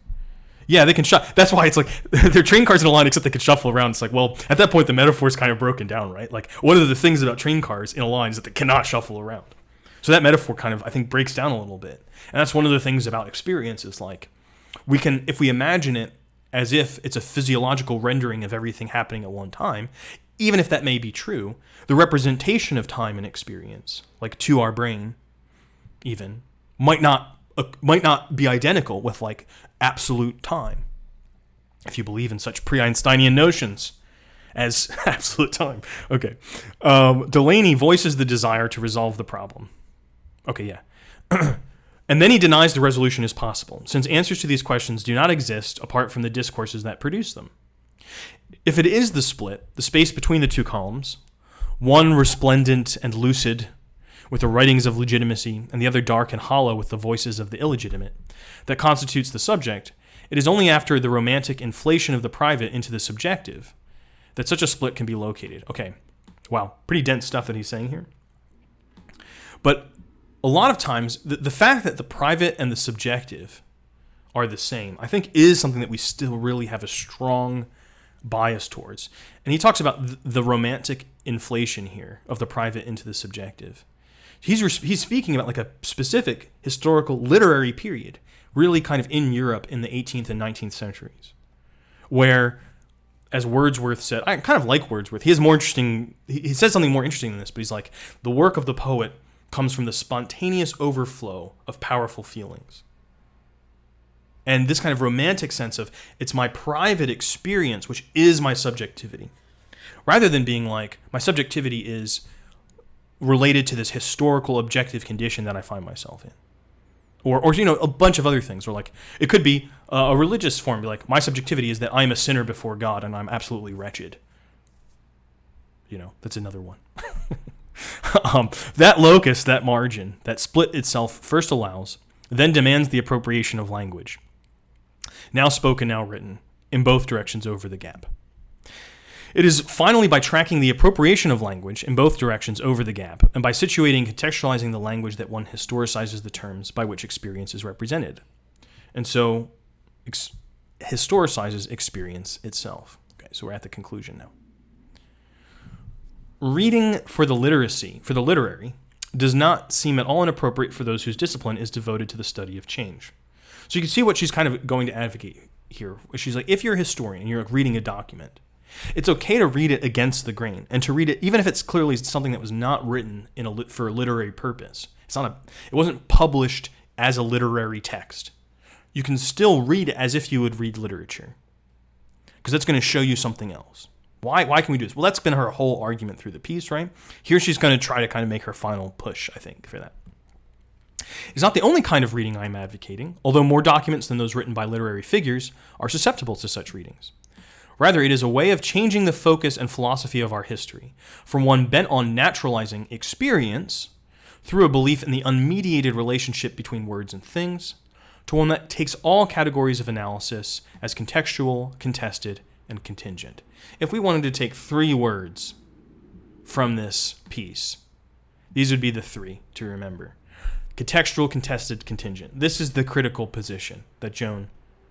Yeah, they can that's why it's like they're train cars in a line, except they can shuffle around. It's like, well, at that point the metaphor is kind of broken down, right? Like, one of the things about train cars in a line is that they cannot shuffle around. So that metaphor kind of, I think, breaks down a little bit. And that's one of the things about experience is like, we can, if we imagine it as if it's a physiological rendering of everything happening at one time, even if that may be true, the representation of time and experience, like to our brain, even, might not be identical with like absolute time, if you believe in such pre-Einsteinian notions as absolute time. Okay. Delaney voices the desire to resolve the problem. Okay, yeah. And then he denies the resolution is possible, since answers to these questions do not exist apart from the discourses that produce them. If it is the split, the space between the two columns, one resplendent and lucid with the writings of legitimacy, and the other dark and hollow with the voices of the illegitimate, that constitutes the subject, it is only after the romantic inflation of the private into the subjective that such a split can be located. Okay, wow, pretty dense stuff that he's saying here. But a lot of times, the fact that the private and the subjective are the same, I think, is something that we still really have a strong bias towards. And he talks about the romantic inflation here of the private into the subjective. He's speaking about like a specific historical literary period, really kind of in Europe in the 18th and 19th centuries, where, as Wordsworth said, I kind of like Wordsworth. He says something more interesting than this, but he's like, the work of the poet comes from the spontaneous overflow of powerful feelings. And this kind of romantic sense of, it's my private experience, which is my subjectivity, rather than being like, my subjectivity is related to this historical objective condition that I find myself in. Or you know, a bunch of other things. Or like, it could be a religious form, be like, my subjectivity is that I'm a sinner before God and I'm absolutely wretched. You know, that's another one. That locus, that margin, that split itself first allows, then demands the appropriation of language. Now spoken, now written, in both directions over the gap. It is finally by tracking the appropriation of language in both directions over the gap, and by situating and contextualizing the language that one historicizes the terms by which experience is represented. And so, historicizes experience itself. Okay, so we're at the conclusion now. Reading for the literary, does not seem at all inappropriate for those whose discipline is devoted to the study of change. So you can see what she's kind of going to advocate here. She's like, if you're a historian and you're like reading a document, it's okay to read it against the grain, and to read it even if it's clearly something that was not written for a literary purpose. It wasn't published as a literary text. You can still read it as if you would read literature, because that's going to show you something else. Why can we do this? Well, that's been her whole argument through the piece, right? Here she's going to try to kind of make her final push, I think, for that. It's not the only kind of reading I'm advocating, although more documents than those written by literary figures are susceptible to such readings. Rather, it is a way of changing the focus and philosophy of our history from one bent on naturalizing experience through a belief in the unmediated relationship between words and things, to one that takes all categories of analysis as contextual, contested, and contingent. If we wanted to take 3 words from this piece, these would be the 3 to remember. Contextual, contested, contingent. This is the critical position that Joan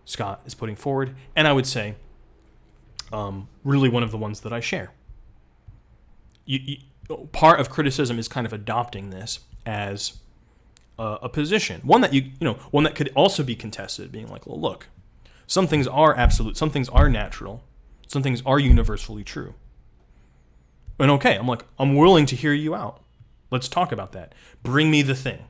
Scott is putting forward, and I would say really one of the ones that I share. Part of criticism is kind of adopting this as a position, one that one that could also be contested, being like, well, look, some things are absolute, some things are natural, some things are universally true. And okay, I'm willing to hear you out. Let's talk about that. Bring me the thing,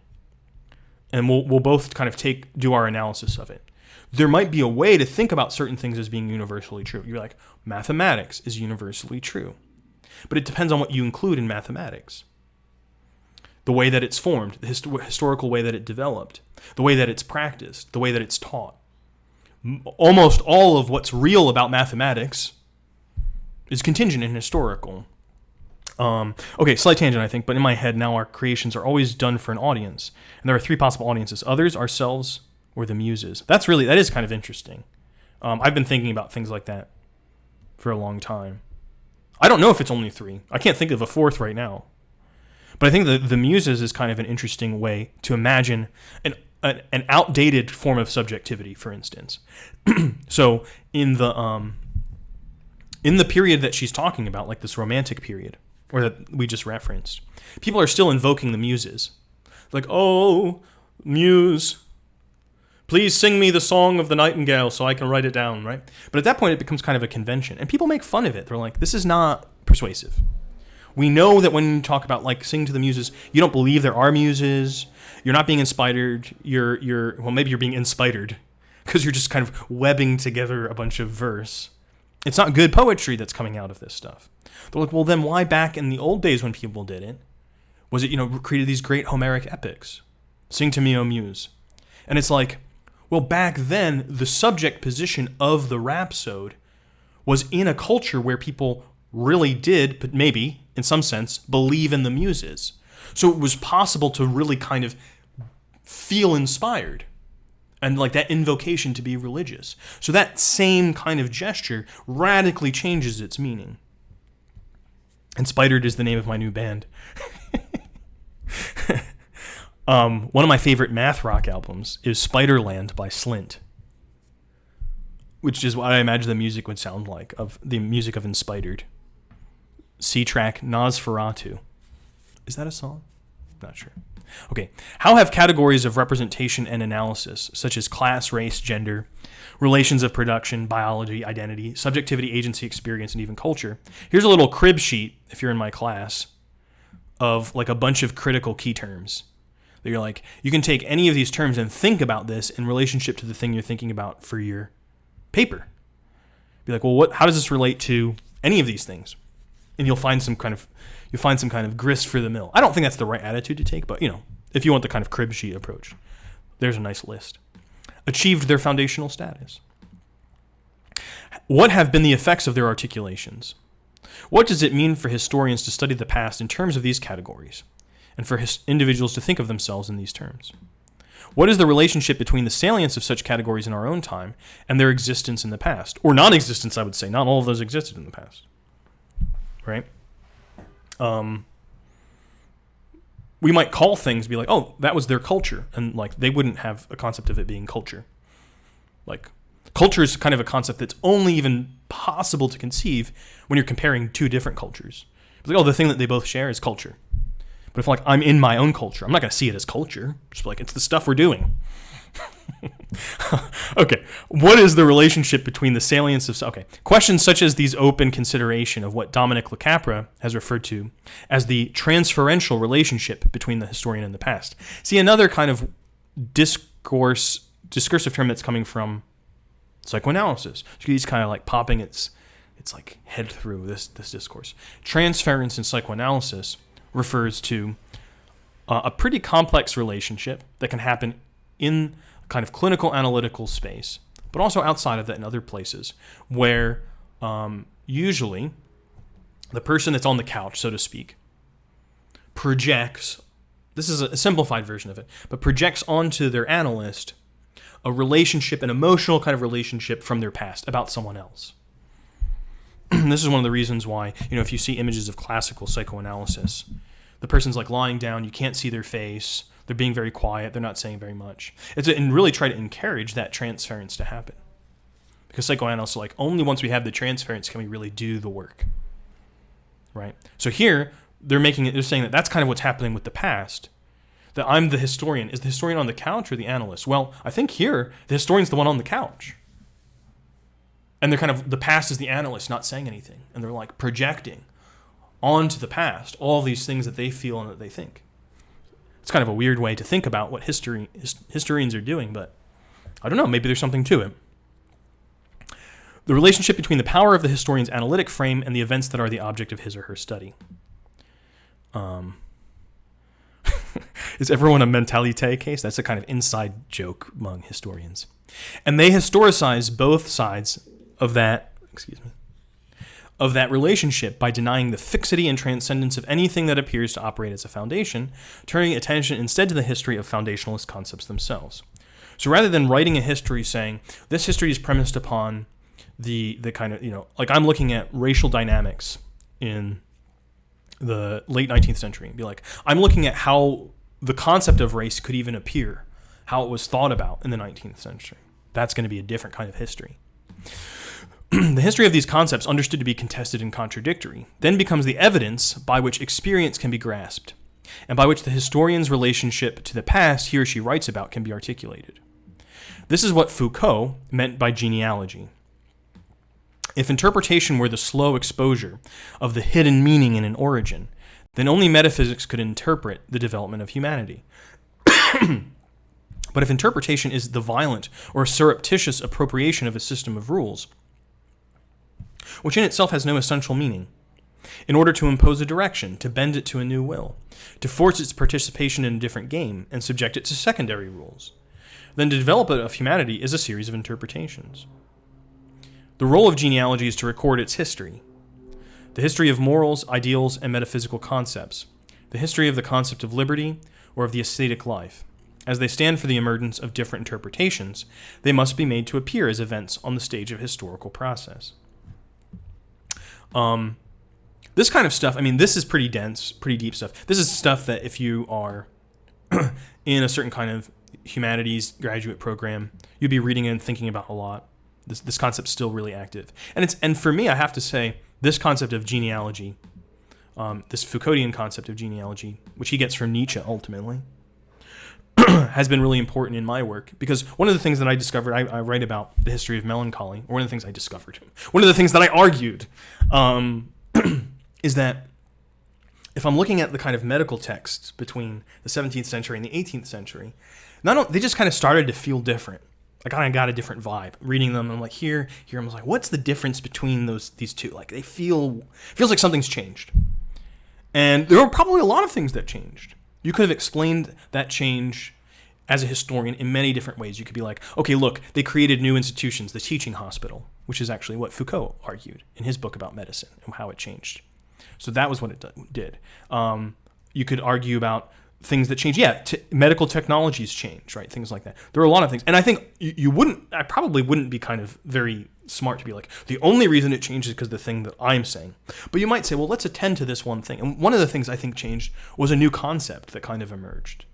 and we'll both kind of do our analysis of it. There might be a way to think about certain things as being universally true. You're like, mathematics is universally true. But it depends on what you include in mathematics. The way that it's formed, the historical way that it developed, the way that it's practiced, the way that it's taught. Almost all of what's real about mathematics is contingent and historical. Okay, slight tangent, I think, but in my head now our creations are always done for an audience. And there are three possible audiences: others, ourselves, or the muses. That is kind of interesting. I've been thinking about things like that for a long time. I don't know if it's only three. I can't think of a fourth right now. But I think the muses is kind of an interesting way to imagine an outdated form of subjectivity, for instance. So in the period that she's talking about, like this romantic period, or that we just referenced, people are still invoking the muses. Like, oh, muse, please sing me the song of the nightingale so I can write it down, right? But at that point, it becomes kind of a convention. And people make fun of it. They're like, this is not persuasive. We know that when you talk about, like, sing to the muses, you don't believe there are muses. You're not being inspired. Well, maybe you're being inspired because you're just kind of webbing together a bunch of verse. It's not good poetry that's coming out of this stuff. They're like, well, then why back in the old days when people did it, was it, created these great Homeric epics? Sing to me, O muse. And it's like, well, back then, the subject position of the rhapsode was in a culture where people really did, but maybe, in some sense, believe in the muses. So it was possible to really kind of feel inspired and like that invocation to be religious. So that same kind of gesture radically changes its meaning. Inspired is the name of my new band. One of my favorite math rock albums is Spiderland by Slint, which is what I imagine the music would sound like, of the music of Inspired. C-track Nosferatu. Is that a song? Not sure. Okay. How have categories of representation and analysis, such as class, race, gender, relations of production, biology, identity, subjectivity, agency, experience, and even culture? Here's a little crib sheet, if you're in my class, of like a bunch of critical key terms. That you're like, you can take any of these terms and think about this in relationship to the thing you're thinking about for your paper. Be like, well, how does this relate to any of these things? And you'll find some kind of grist for the mill. I don't think that's the right attitude to take, but if you want the kind of crib sheet approach, there's a nice list. Achieved their foundational status. What have been the effects of their articulations? What does it mean for historians to study the past in terms of these categories, and for individuals to think of themselves in these terms? What is the relationship between the salience of such categories in our own time and their existence in the past? Or non-existence, I would say. Not all of those existed in the past. Right? We might call things, be like, oh, that was their culture. And like they wouldn't have a concept of it being culture. Like culture is kind of a concept that's only even possible to conceive when you're comparing two different cultures. It's like, oh, the thing that they both share is culture. But if like I'm in my own culture, I'm not going to see it as culture. Just like it's the stuff we're doing. Okay, what is the relationship between the salience of... Okay, questions such as these open consideration of what Dominic LaCapra has referred to as the transferential relationship between the historian and the past. See, another kind of discursive term that's coming from psychoanalysis. He's kind of like popping its like head through this discourse. Transference in psychoanalysis refers to a pretty complex relationship that can happen in kind of clinical analytical space, but also outside of that in other places where usually the person that's on the couch, so to speak, projects, this is a simplified version of it, but projects onto their analyst a relationship, an emotional kind of relationship from their past about someone else. This is one of the reasons why, if you see images of classical psychoanalysis, the person's like lying down, you can't see their face, they're being very quiet, they're not saying very much. And really try to encourage that transference to happen. Because psychoanalysts are like, only once we have the transference can we really do the work, right? So here, they're saying that that's kind of what's happening with the past. That I'm the historian. Is the historian on the couch or the analyst? Well, I think here, the historian's the one on the couch. And they're kind of, the past is the analyst not saying anything. And they're like projecting onto the past all these things that they feel and that they think. It's kind of a weird way to think about what historians are doing, but I don't know, maybe there's something to it. The relationship between the power of the historian's analytic frame and the events that are the object of his or her study. Is everyone a mentalité case? That's a kind of inside joke among historians. And they historicize both sides of that, of that relationship by denying the fixity and transcendence of anything that appears to operate as a foundation, turning attention instead to the history of foundationalist concepts themselves. So rather than writing a history saying, this history is premised upon the kind of, like I'm looking at racial dynamics in the late 19th century and be like, I'm looking at how the concept of race could even appear, how it was thought about in the 19th century. That's going to be a different kind of history. The history of these concepts, understood to be contested and contradictory, then becomes the evidence by which experience can be grasped, and by which the historian's relationship to the past he or she writes about can be articulated. This is what Foucault meant by genealogy. If interpretation were the slow exposure of the hidden meaning in an origin, then only metaphysics could interpret the development of humanity. But if interpretation is the violent or surreptitious appropriation of a system of rules, which in itself has no essential meaning, in order to impose a direction, to bend it to a new will, to force its participation in a different game, and subject it to secondary rules, then the development of humanity is a series of interpretations. The role of genealogy is to record its history, the history of morals, ideals, and metaphysical concepts, the history of the concept of liberty or of the ascetic life. As they stand for the emergence of different interpretations, they must be made to appear as events on the stage of historical process. This kind of stuff, this is pretty dense, pretty deep stuff. This is stuff that if you are in a certain kind of humanities graduate program, you'd be reading and thinking about a lot. This concept's still really active. And for me, I have to say, this concept of genealogy, this Foucauldian concept of genealogy, which he gets from Nietzsche ultimately, has been really important in my work, because one of the things that I discovered, I write about the history of melancholy, or one of the things I discovered, one of the things that I argued, is that if I'm looking at the kind of medical texts between the 17th century and the 18th century, they just kind of started to feel different. I kind of got a different vibe reading them. I'm like, here, I'm like, what's the difference between these two? Like, they feels like something's changed. And there were probably a lot of things that changed. You could have explained that change as a historian in many different ways. You could be like, okay, look, they created new institutions, the teaching hospital, which is actually what Foucault argued in his book about medicine and how it changed. So that was what it did. You could argue about things that change. Yeah, medical technologies change, right? Things like that. There are a lot of things. And I think I probably wouldn't be kind of very smart to be like, the only reason it changes is because the thing that I'm saying. But you might say, well, let's attend to this one thing. And one of the things I think changed was a new concept that kind of emerged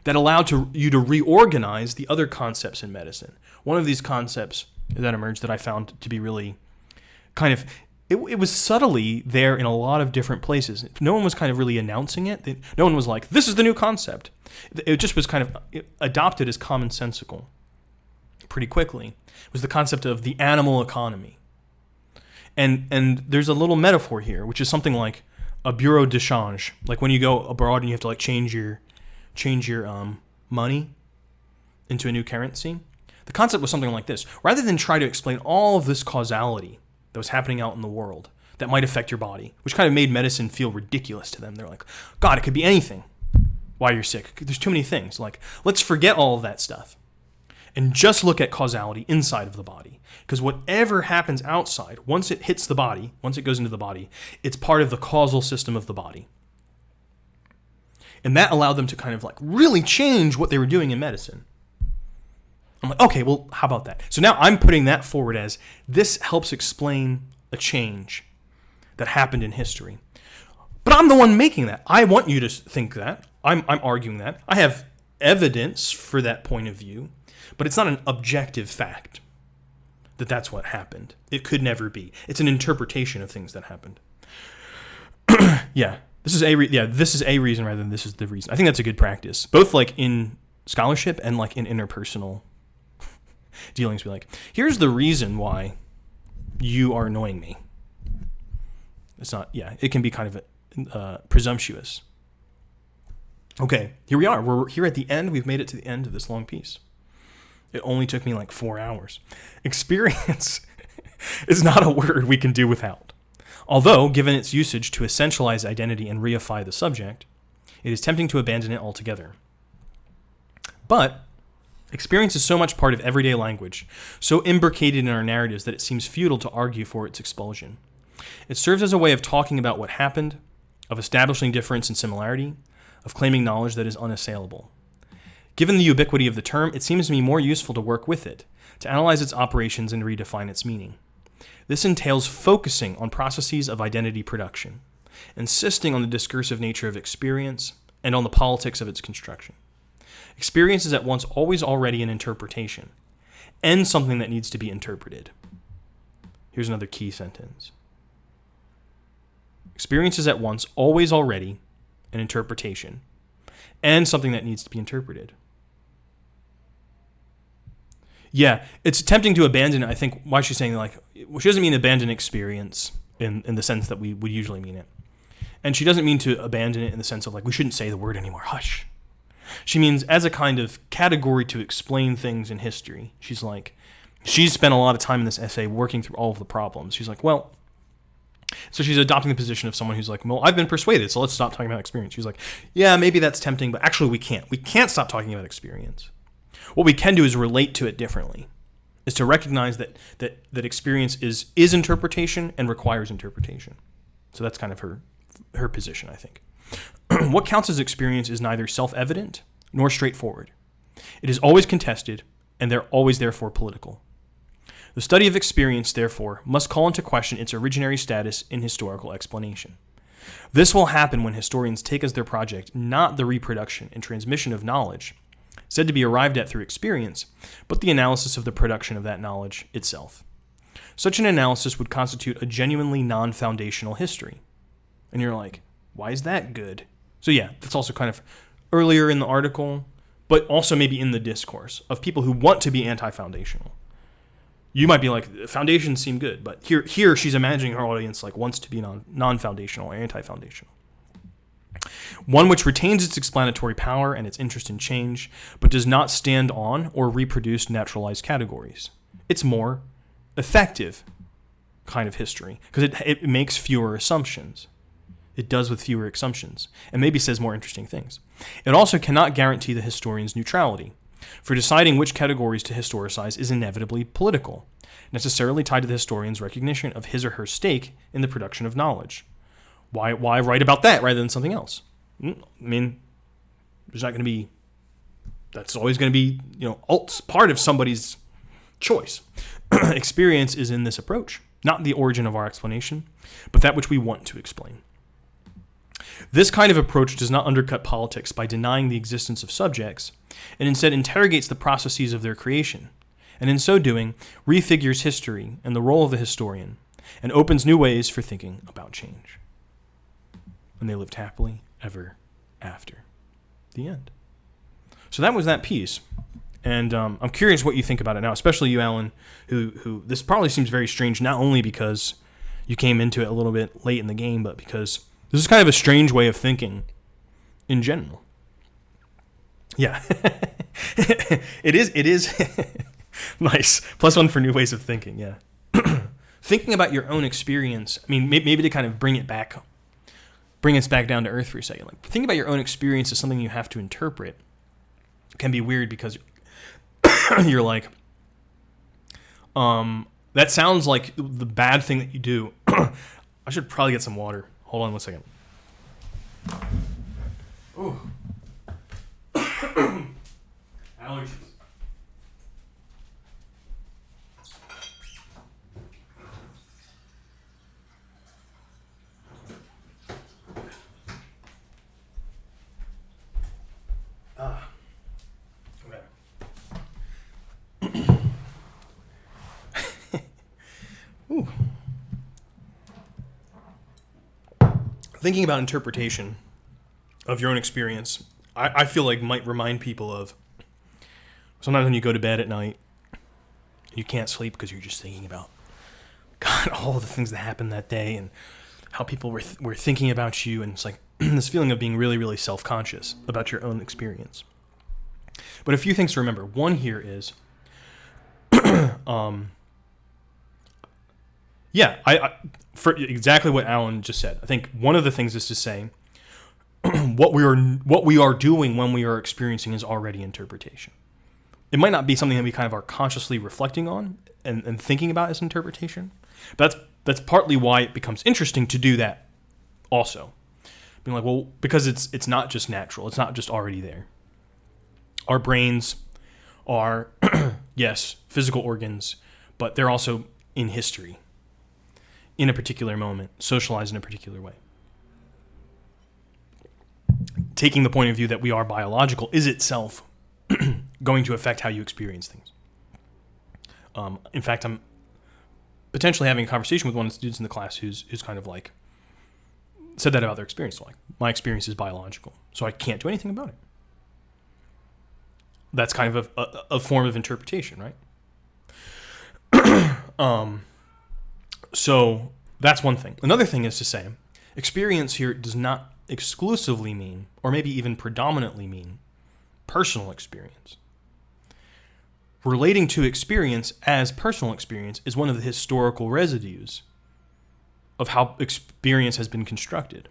that allowed you to reorganize the other concepts in medicine. One of these concepts that emerged that I found to be really kind of, it was subtly there in a lot of different places. No one was kind of really announcing it. No one was like, this is the new concept. It just was kind of adopted as commonsensical pretty quickly. It was the concept of the animal economy. And there's a little metaphor here, which is something like a bureau de change. Like when you go abroad and you have to like change your money into a new currency. The concept was something like this. Rather than try to explain all of this causality that was happening out in the world that might affect your body, which kind of made medicine feel ridiculous to them. They're like, God, it could be anything why you're sick. There's too many things. Like, let's forget all of that stuff and just look at causality inside of the body. Because whatever happens outside, once it hits the body, once it goes into the body, it's part of the causal system of the body. And that allowed them to kind of like really change what they were doing in medicine. I'm like, okay, well, how about that? So now I'm putting that forward as this helps explain a change that happened in history. But I'm the one making that. I want you to think that. I'm arguing that. I have evidence for that point of view, but it's not an objective fact. that that's what happened. It could never be. It's an interpretation of things that happened. Yeah, this is a reason rather than this is the reason. I think that's a good practice, both like in scholarship and like in interpersonal dealings. Be like, here's the reason why you are annoying me. It's not. Yeah, it can be kind of presumptuous. Okay, here we are. We're here at the end. We've made it to the end of this long piece. It only took me like 4 hours. Experience is not a word we can do without. Although, given its usage to essentialize identity and reify the subject, it is tempting to abandon it altogether. But experience is so much part of everyday language, so imbricated in our narratives that it seems futile to argue for its expulsion. It serves as a way of talking about what happened, of establishing difference and similarity, of claiming knowledge that is unassailable. Given the ubiquity of the term, it seems to me more useful to work with it, to analyze its operations and redefine its meaning. This entails focusing on processes of identity production, insisting on the discursive nature of experience, and on the politics of its construction. Experience is at once always already an interpretation, and something that needs to be interpreted. Here's another key sentence. Experience is at once always already an interpretation, and something that needs to be interpreted. Yeah, it's tempting to abandon it. I think why she's saying like, she doesn't mean abandon experience in the sense that we would usually mean it. And she doesn't mean to abandon it in the sense of like, we shouldn't say the word anymore, hush. She means as a kind of category to explain things in history. She's like, she's spent a lot of time in this essay working through all of the problems. She's like, well, so she's adopting the position of someone who's like, well, I've been persuaded, so let's stop talking about experience. She's like, yeah, maybe that's tempting, but actually we can't. We can't stop talking about experience. What we can do is relate to it differently, is to recognize that experience is interpretation and requires interpretation. So that's kind of her position, I think. What counts as experience is neither self-evident nor straightforward. It is always contested, and they're always therefore political. The study of experience, therefore, must call into question its originary status in historical explanation. This will happen when historians take as their project not the reproduction and transmission of knowledge, said to be arrived at through experience, but the analysis of the production of that knowledge itself. Such an analysis would constitute a genuinely non-foundational history. And you're like, why is that good? So yeah, that's also kind of earlier in the article, but also maybe in the discourse of people who want to be anti-foundational. You might be like, foundations seem good, but here she's imagining her audience like wants to be non-foundational or anti-foundational. One which retains its explanatory power and its interest in change, but does not stand on or reproduce naturalized categories. It's more effective kind of history, because it makes fewer assumptions. It does with fewer assumptions, and maybe says more interesting things. It also cannot guarantee the historian's neutrality, for deciding which categories to historicize is inevitably political, necessarily tied to the historian's recognition of his or her stake in the production of knowledge. Why write about that rather than something else? I mean, there's not going to be, that's always going to be, part of somebody's choice. Experience is in this approach, not the origin of our explanation, but that which we want to explain. This kind of approach does not undercut politics by denying the existence of subjects, and instead interrogates the processes of their creation, and in so doing, refigures history and the role of the historian, and opens new ways for thinking about change. And they lived happily ever after. The end. So that was that piece. And I'm curious what you think about it now, especially you, Alan, who this probably seems very strange, not only because you came into it a little bit late in the game, but because this is kind of a strange way of thinking in general. Yeah. It is nice. +1 for new ways of thinking, yeah. Thinking about your own experience, I mean, maybe to kind of bring us back down to earth for a second. Like, thinking about your own experience as something you have to interpret can be weird because you're like, that sounds like the bad thing that you do. I should probably get some water. Hold on one second. Ooh. Allergies. Okay. thinking about interpretation of your own experience, I feel like might remind people of sometimes when you go to bed at night, you can't sleep because you're just thinking about, God, all the things that happened that day and how people were thinking about you, and it's like this feeling of being really, really self-conscious about your own experience. But a few things to remember. One here is, for exactly what Alan just said. I think one of the things is to say what we are doing when we are experiencing is already interpretation. It might not be something that we kind of are consciously reflecting on and thinking about as interpretation, but that's partly why it becomes interesting to do that also. Being like, well, because it's not just natural, it's not just already there. Our brains are, yes, physical organs, but they're also in history, in a particular moment, socialized in a particular way. Taking the point of view that we are biological is itself going to affect how you experience things. In fact, I'm potentially having a conversation with one of the students in the class who's kind of like said that about their experience. So like, my experience is biological, so I can't do anything about it. That's kind of a form of interpretation, right? So that's one thing. Another thing is to say, experience here does not exclusively mean, or maybe even predominantly mean, personal experience. Relating to experience as personal experience is one of the historical residues of how experience has been constructed.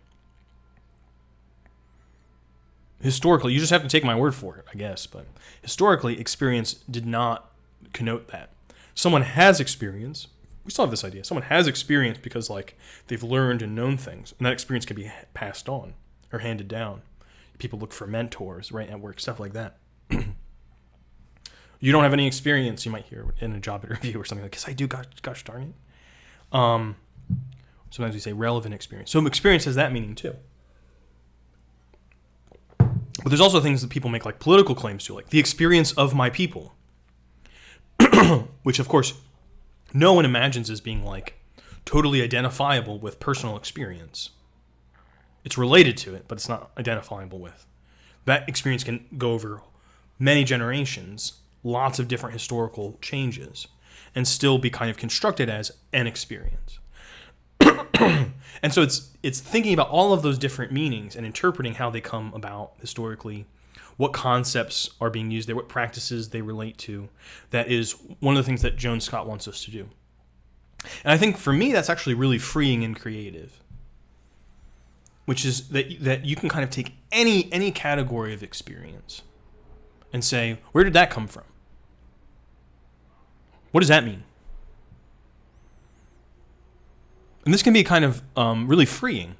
Historically, you just have to take my word for it, I guess, but historically, experience did not connote that. Someone has experience. We still have this idea. Someone has experience because, like, they've learned and known things, and that experience can be passed on or handed down. People look for mentors, right, at work, stuff like that. You don't have any experience, you might hear in a job interview or something like, yes, I do, gosh darn it. Sometimes we say relevant experience. So experience has that meaning too. But there's also things that people make like political claims to, like the experience of my people, which of course no one imagines as being like totally identifiable with personal experience. It's related to it, but it's not identifiable with. That experience can go over many generations, lots of different historical changes, and still be kind of constructed as an experience. And so it's thinking about all of those different meanings and interpreting how they come about historically, what concepts are being used there, what practices they relate to. That is one of the things that Joan Scott wants us to do. And I think for me that's actually really freeing and creative, which is that you can kind of take any category of experience and say, where did that come from? What does that mean? And this can be kind of really freeing,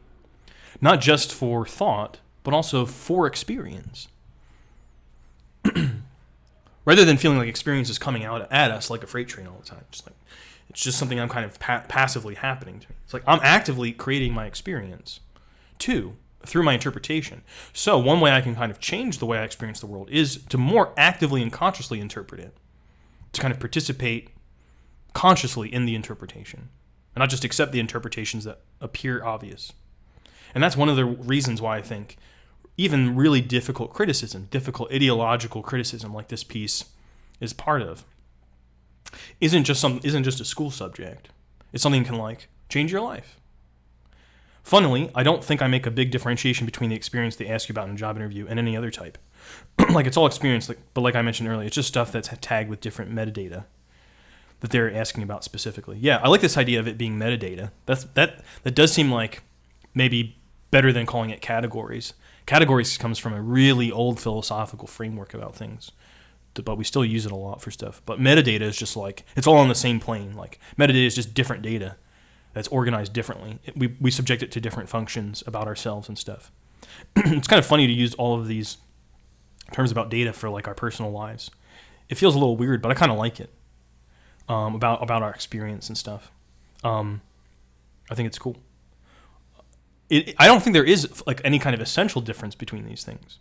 not just for thought, but also for experience. Rather than feeling like experience is coming out at us like a freight train all the time. It's just something I'm kind of passively happening to me. It's like I'm actively creating my experience too, through my interpretation. So one way I can kind of change the way I experience the world is to more actively and consciously interpret it, to kind of participate consciously in the interpretation. And not just accept the interpretations that appear obvious. And that's one of the reasons why I think even really difficult criticism, difficult ideological criticism like this piece is part of, isn't just a school subject. It's something that can like change your life. Funnily, I don't think I make a big differentiation between the experience they ask you about in a job interview and any other type. Like it's all experience, but like I mentioned earlier, it's just stuff that's tagged with different metadata that they're asking about specifically. Yeah, I like this idea of it being metadata. That does seem like maybe better than calling it categories. Categories comes from a really old philosophical framework about things, but we still use it a lot for stuff. But metadata is just like, it's all on the same plane. Like metadata is just different data that's organized differently. We subject it to different functions about ourselves and stuff. It's kind of funny to use all of these terms about data for like our personal lives. It feels a little weird, but I kind of like it. About our experience and stuff. I think it's cool. I don't think there is like any kind of essential difference between these things.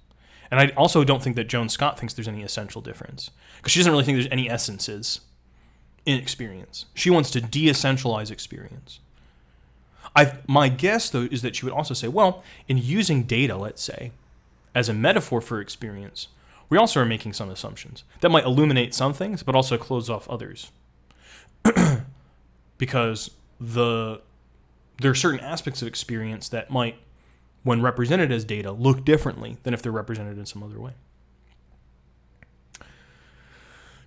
And I also don't think that Joan Scott thinks there's any essential difference, because she doesn't really think there's any essences in experience. She wants to de-essentialize experience. My guess, though, is that she would also say, well, in using data, let's say, as a metaphor for experience, we also are making some assumptions that might illuminate some things, but also close off others. Because there are certain aspects of experience that might, when represented as data, look differently than if they're represented in some other way.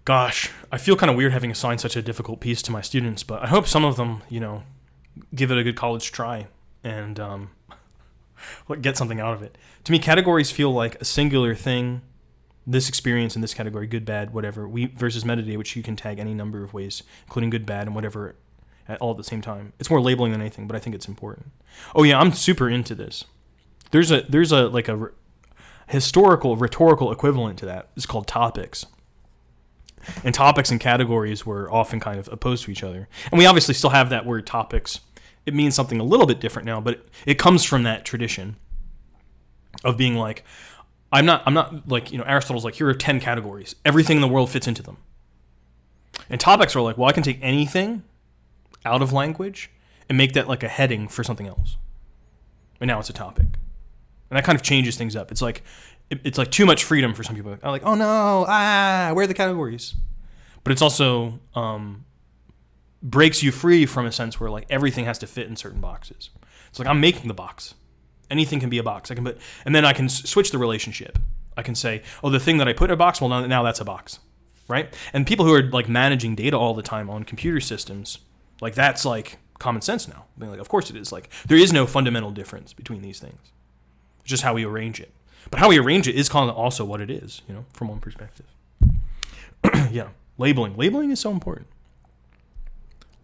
Gosh, I feel kind of weird having assigned such a difficult piece to my students, but I hope some of them, give it a good college try and get something out of it. To me, categories feel like a singular thing. This experience in this category, good, bad, whatever, versus metadata, which you can tag any number of ways, including good, bad, and whatever, all at the same time. It's more labeling than anything, but I think it's important. Oh yeah, I'm super into this. There's a historical, rhetorical equivalent to that. It's called topics. And topics and categories were often kind of opposed to each other. And we obviously still have that word topics. It means something a little bit different now, but it comes from that tradition of being like, I'm not like, Aristotle's like, here are 10 categories. Everything in the world fits into them. And topics are like, well, I can take anything out of language and make that like a heading for something else. And now it's a topic. And that kind of changes things up. It's like too much freedom for some people. I'm like, oh no, where are the categories? But it's also breaks you free from a sense where like everything has to fit in certain boxes. It's like I'm making the box. Anything can be a box. And then I can switch the relationship. I can say, oh, the thing that I put in a box, well, now that's a box, right? And people who are like managing data all the time on computer systems, like that's like common sense now. I mean, like, of course it is. Like there is no fundamental difference between these things. It's just how we arrange it. But how we arrange it is kind of also what it is, from one perspective. Yeah, labeling. Labeling is so important.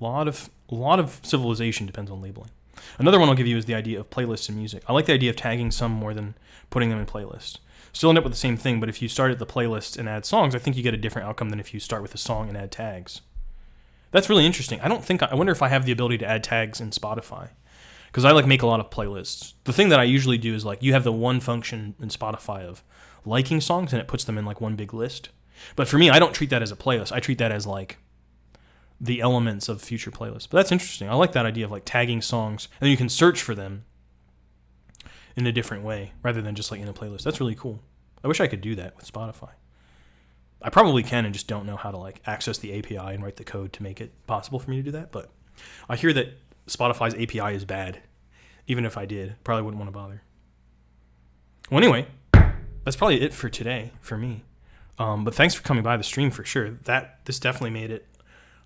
A lot of civilization depends on labeling. Another one I'll give you is the idea of playlists in music. I like the idea of tagging some more than putting them in playlists. Still end up with the same thing, but if you start at the playlist and add songs, I think you get a different outcome than if you start with a song and add tags. That's really interesting. I wonder if I have the ability to add tags in Spotify. Because I make a lot of playlists. The thing that I usually do is you have the one function in Spotify of liking songs and it puts them in one big list. But for me, I don't treat that as a playlist. I treat that as the elements of future playlists. But that's interesting. I like that idea of tagging songs and then you can search for them in a different way rather than just in a playlist. That's really cool. I wish I could do that with Spotify. I probably can and just don't know how to access the API and write the code to make it possible for me to do that. But I hear that Spotify's API is bad. Even if I did, probably wouldn't want to bother. Well, anyway, that's probably it for today for me. But thanks for coming by the stream for sure. This definitely made it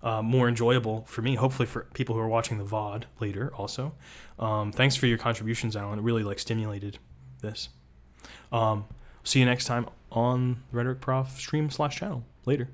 more enjoyable for me. Hopefully for people who are watching the VOD later also. Thanks for your contributions, Alan. It really stimulated this. See you next time on the Rhetoric Prof stream /channel. Later.